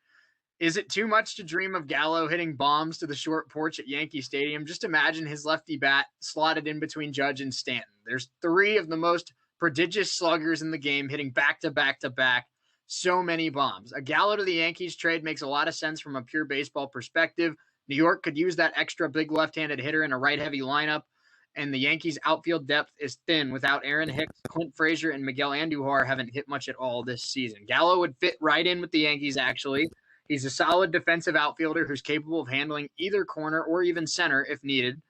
Is it too much to dream of Gallo hitting bombs to the short porch at Yankee Stadium? Just imagine his lefty bat slotted in between Judge and Stanton. There's 3 of the most prodigious sluggers in the game hitting back to back to back. So many bombs. A Gallo to the Yankees trade makes a lot of sense from a pure baseball perspective. New York could use that extra big left-handed hitter in a right-heavy lineup, and the Yankees' outfield depth is thin without Aaron Hicks, Clint Frazier, and Miguel Andujar haven't hit much at all this season. Gallo would fit right in with the Yankees, actually. He's a solid defensive outfielder who's capable of handling either corner or even center if needed.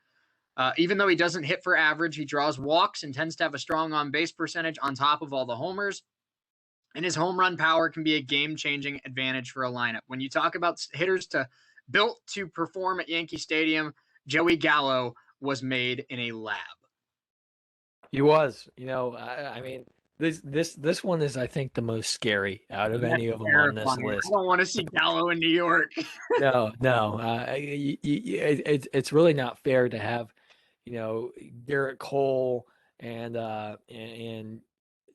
Even though he doesn't hit for average, he draws walks and tends to have a strong on-base percentage on top of all the homers. And his home run power can be a game-changing advantage for a lineup. When you talk about hitters built to perform at Yankee Stadium, Joey Gallo was made in a lab. He was. I mean, this one is, I think, the most scary out of any of them on this list. I don't want to see Gallo in New York. No, no. It's really not fair to have, Garrett Cole and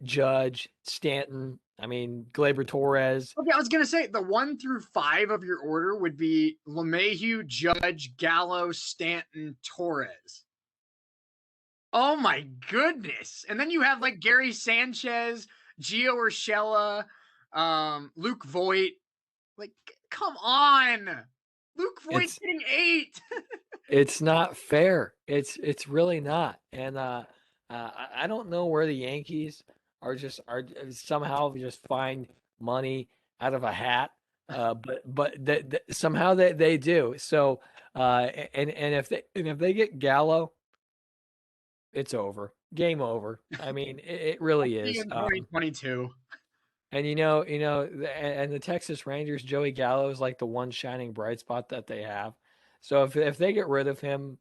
Judge Stanton. I mean, Gleyber Torres. Okay, I was gonna say the 1 through 5 of your order would be LeMahieu, Judge, Gallo, Stanton, Torres. Oh my goodness! And then you have like Gary Sanchez, Gio Urshela, Luke Voigt. Like, come on! Luke Voigt's It's hitting 8. it's not fair. It's really not. And I don't know where the Yankees are somehow just find money out of a hat. But somehow they do. So and if they get Gallo, it's over. Game over. I mean, it really See you is. in 2022. And and the Texas Rangers, Joey Gallo is like the one shining bright spot that they have. So if they get rid of him,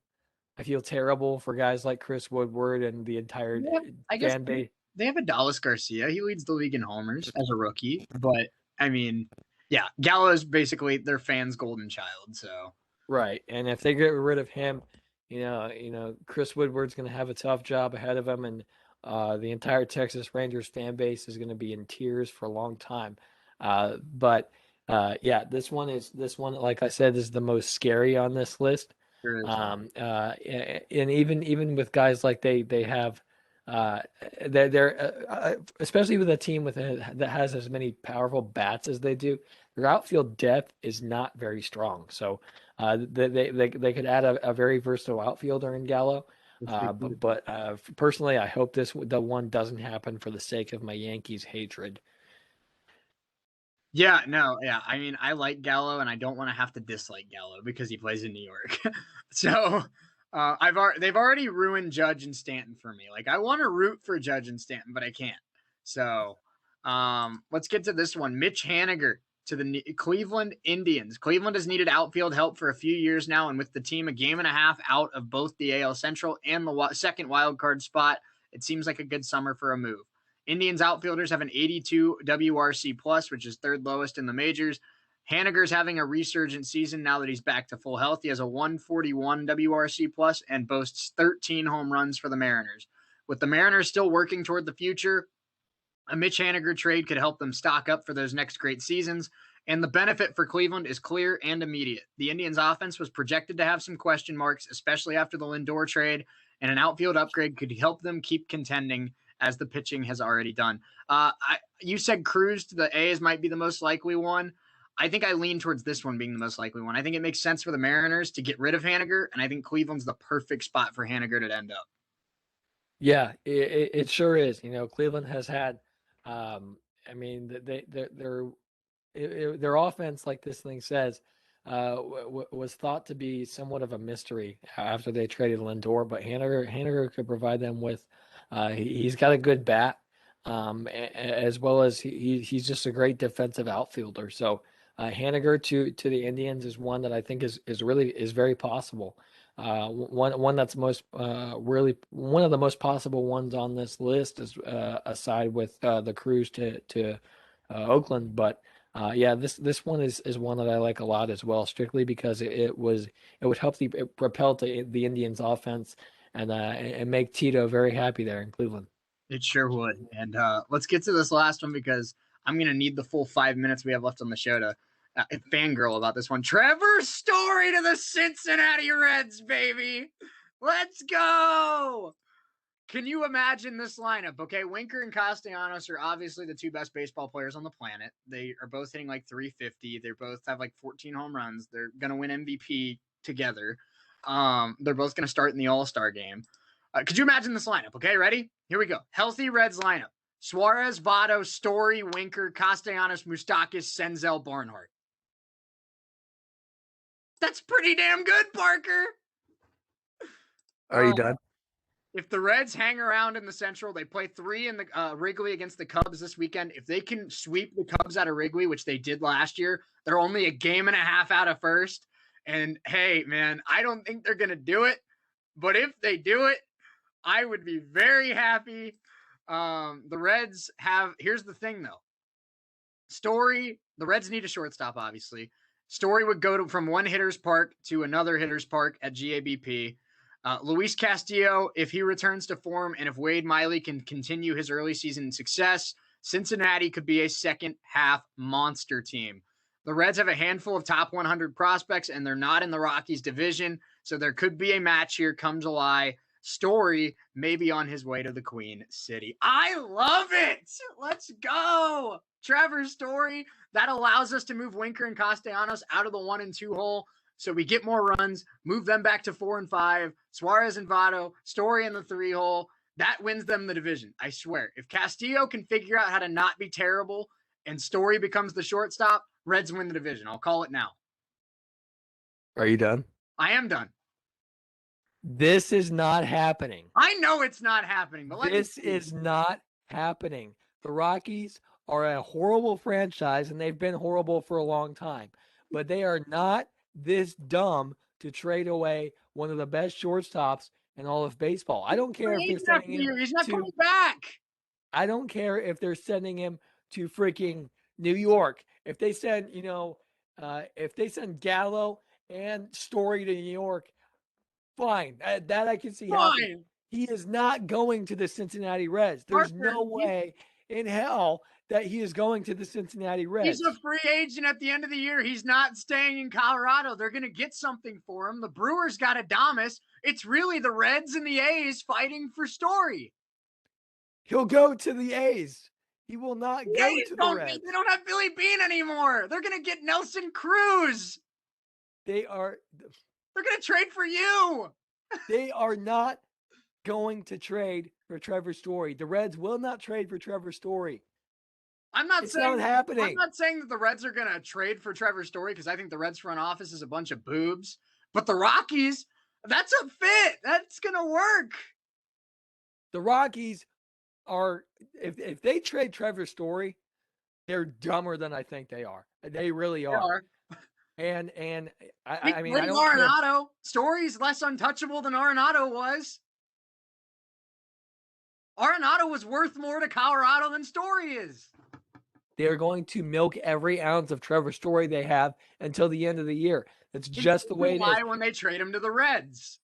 I feel terrible for guys like Chris Woodward and the entire Yeah, I guess fan base. they have Adalis Garcia. He leads the league in homers as a rookie. But I mean, yeah, Gallo is basically their fans' golden child. So Right. And if they get rid of him, Chris Woodward's going to have a tough job ahead of him, and the entire Texas Rangers fan base is going to be in tears for a long time. But yeah, this one, like I said, is the most scary on this list. there is. And even with guys like they have, uh, they're especially with a team that has as many powerful bats as they do, their outfield depth is not very strong. So. They could add a very versatile outfielder in Gallo. Personally, I hope the one doesn't happen for the sake of my Yankees hatred. Yeah, no, yeah. I mean, I like Gallo, and I don't want to have to dislike Gallo because he plays in New York. So they've already ruined Judge and Stanton for me. Like I want to root for Judge and Stanton, but I can't. So let's get to this one. Mitch Haniger to the Cleveland Indians. Cleveland has needed outfield help for a few years now, and with the team a game and a half out of both the AL Central and the second wild card spot, it seems like a good summer for a move. Indians outfielders have an 82 WRC plus, which is third lowest in the majors. Haniger's having a resurgent season now that he's back to full health. He has a 141 WRC plus and boasts 13 home runs for the Mariners. With the Mariners still working toward the future, a Mitch Haniger trade could help them stock up for those next great seasons. And the benefit for Cleveland is clear and immediate. The Indians' offense was projected to have some question marks, especially after the Lindor trade, and an outfield upgrade could help them keep contending as the pitching has already done. You said Cruz to the A's might be the most likely one. I think I lean towards this one being the most likely one. I think it makes sense for the Mariners to get rid of Haniger, and I think Cleveland's the perfect spot for Haniger to end up. Yeah, it sure is. Cleveland has had, I mean, their offense, like this thing says, was thought to be somewhat of a mystery after they traded Lindor, but Haniger could provide them with. He's got a good bat, as well as he's just a great defensive outfielder. So Haniger to the Indians is one that I think is very possible. One that's most really one of the most possible ones on this list is aside with the Cruz to Oakland, but. Yeah, this one is one that I like a lot as well, strictly because it would help it propel the Indians offense and make Tito very happy there in Cleveland. It sure would. And let's get to this last one because I'm going to need the full 5 minutes we have left on the show to fangirl about this one. Trevor Story to the Cincinnati Reds, baby. Let's go. Can you imagine this lineup? Okay, Winker and Castellanos are obviously the two best baseball players on the planet. They are both hitting like 350. They both have like 14 home runs. They're going to win MVP together. They're both going to start in the All-Star game. Could you imagine this lineup? Okay, ready? Here we go. Healthy Reds lineup. Suarez, Votto, Story, Winker, Castellanos, Moustakas, Senzel, Barnhart. That's pretty damn good, Parker. Are you done? If the Reds hang around in the Central, they play 3 in the Wrigley against the Cubs this weekend. If they can sweep the Cubs out of Wrigley, which they did last year, they're only a game and a half out of first. And hey, man, I don't think they're going to do it. But if they do it, I would be very happy. The Reds have, here's the thing though. Story, the Reds need a shortstop, obviously. Story would go from one hitter's park to another hitter's park at GABP. Luis Castillo, if he returns to form and if Wade Miley can continue his early season success, Cincinnati could be a second half monster team. The Reds have a handful of top 100 prospects, and they're not in the Rockies division, so there could be a match here come July. Story may be on his way to the Queen City. I love it. Let's go. Trevor Story. That allows us to move Winker and Castellanos out of the 1 and 2 hole. So we get more runs, move them back to 4 and 5. Suarez and Votto, Story in the 3-hole. That wins them the division. I swear. If Castillo can figure out how to not be terrible and Story becomes the shortstop, Reds win the division. I'll call it now. Are you done? I am done. This is not happening. I know it's not happening, but this is not happening. The Rockies are a horrible franchise, and they've been horrible for a long time. But they are not this dumb to trade away one of the best shortstops in all of baseball. I don't care if they're sending him. He's not coming back. I don't care if they're sending him to freaking New York. If they send, if they send Gallo and Story to New York, fine. That I can see happening. He is not going to the Cincinnati Reds. There's no way in hell that he is going to the Cincinnati Reds. He's a free agent at the end of the year. He's not staying in Colorado. They're going to get something for him. The Brewers got Adames. It's really the Reds and the A's fighting for Story. He'll go to the A's. He will not go to the Reds. They don't have Billy Bean anymore. They're going to get Nelson Cruz. They're going to trade for you. They are not going to trade for Trevor Story. The Reds will not trade for Trevor Story. It's not happening. I'm not saying that the Reds are going to trade for Trevor Story because I think the Reds front office is a bunch of boobs. But the Rockies, that's a fit. That's going to work. The Rockies are, if they trade Trevor Story, they're dumber than I think they are. They really are. And I mean, I don't Arenado. Story's less untouchable than Arenado was. Arenado was worth more to Colorado than Story is. They're going to milk every ounce of Trevor Story they have until the end of the year. That's just the way it is. Why when they trade him to the Reds?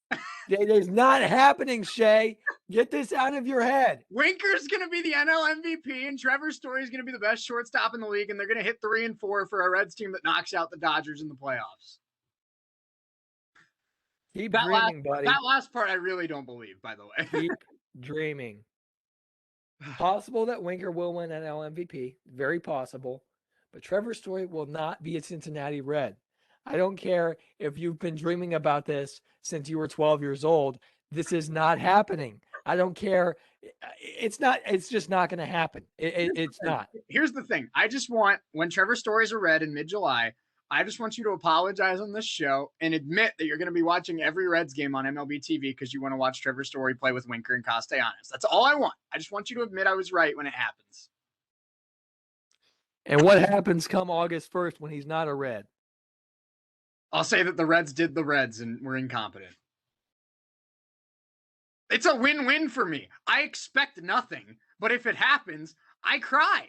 It is not happening, Shea. Get this out of your head. Winker's going to be the NL MVP, and Trevor Story is going to be the best shortstop in the league, and they're going to hit 3 and 4 for a Reds team that knocks out the Dodgers in the playoffs. Keep dreaming, buddy. That last part I really don't believe, by the way. Keep dreaming. Possible that Winker will win NL MVP. Very possible. But Trevor Story will not be a Cincinnati Red. I don't care if you've been dreaming about this since you were 12 years old. This is not happening. I don't care. It's just not going to happen. It's not. Here's the thing. I just want, when Trevor Story's a Red in mid-July, I just want you to apologize on this show and admit that you're going to be watching every Reds game on MLB TV because you want to watch Trevor Story play with Winker and Castellanos. That's all I want. I just want you to admit I was right when it happens. And what happens come August 1st when he's not a Red? I'll say that the Reds did the Reds and were incompetent. It's a win-win for me. I expect nothing, but if it happens, I cry.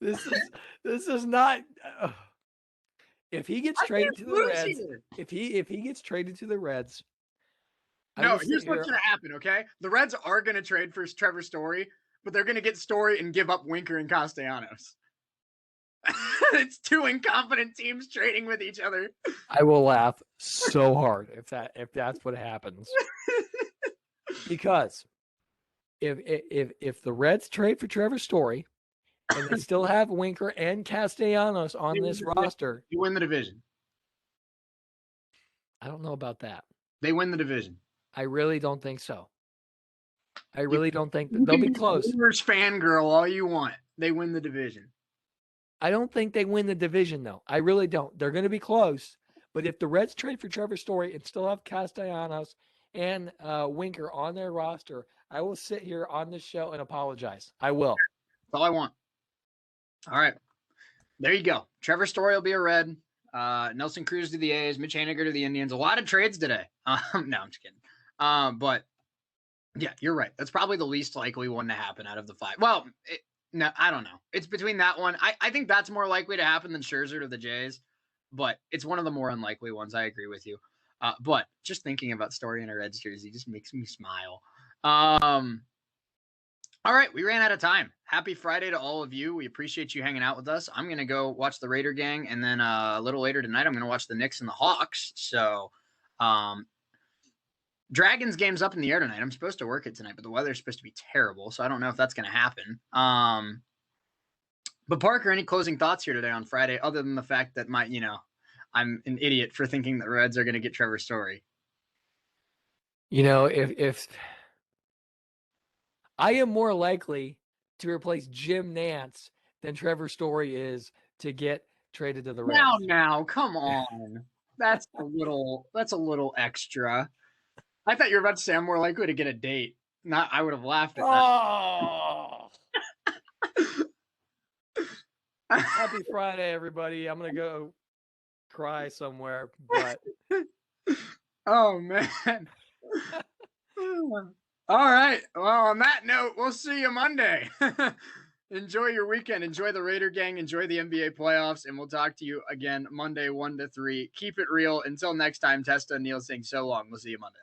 This is not. If he gets traded to the Reds, if he gets traded to the Reds, no. Here's what's going to happen. Okay, the Reds are going to trade for Trevor Story, but they're going to get Story and give up Winker and Castellanos. It's two incompetent teams trading with each other. I will laugh so hard if that's what happens. Because if the Reds trade for Trevor Story and they still have Winker and Castellanos on this roster, you win the division. I don't know about that. They win the division. I really don't think so. I really don't think that they'll be close. Brewers fangirl all you want. They win the division. I don't think they win the division, though. I really don't. They're going to be close. But if the Reds trade for Trevor Story and still have Castellanos and Winker on their roster, I will sit here on this show and apologize. I will. That's all I want. All right. There you go. Trevor Story will be a Red. Nelson Cruz to the A's. Mitch Haniger to the Indians. A lot of trades today. No, I'm just kidding. But, yeah, you're right. That's probably the least likely one to happen out of the 5. Well, no, I don't know. It's between that one. I think that's more likely to happen than Scherzer to the Jays, but it's one of the more unlikely ones. I agree with you. But just thinking about Story in a Reds jersey just makes me smile. All right, we ran out of time. Happy Friday to all of you. We appreciate you hanging out with us. I'm going to go watch the Raider gang, and then a little later tonight, I'm going to watch the Knicks and the Hawks. So, Dragons game's up in the air tonight. I'm supposed to work it tonight, but the weather's supposed to be terrible, so I don't know if that's going to happen. But Parker, any closing thoughts here today on Friday, other than the fact that I'm an idiot for thinking the Reds are going to get Trevor Story. If I am more likely to replace Jim Nance than Trevor Story is to get traded to the Reds. Now, come on. That's a little extra. I thought you were about to say I'm more likely to get a date. Not, I would have laughed at Oh, that. happy Friday, everybody. I'm going to go cry somewhere, but Oh man. All right. Well, on that note, we'll see you Monday. Enjoy your weekend. Enjoy the Raider gang. Enjoy the NBA playoffs. And we'll talk to you again Monday, 1 to 3. Keep it real. Until next time, Testa and Neal saying so long. We'll see you Monday.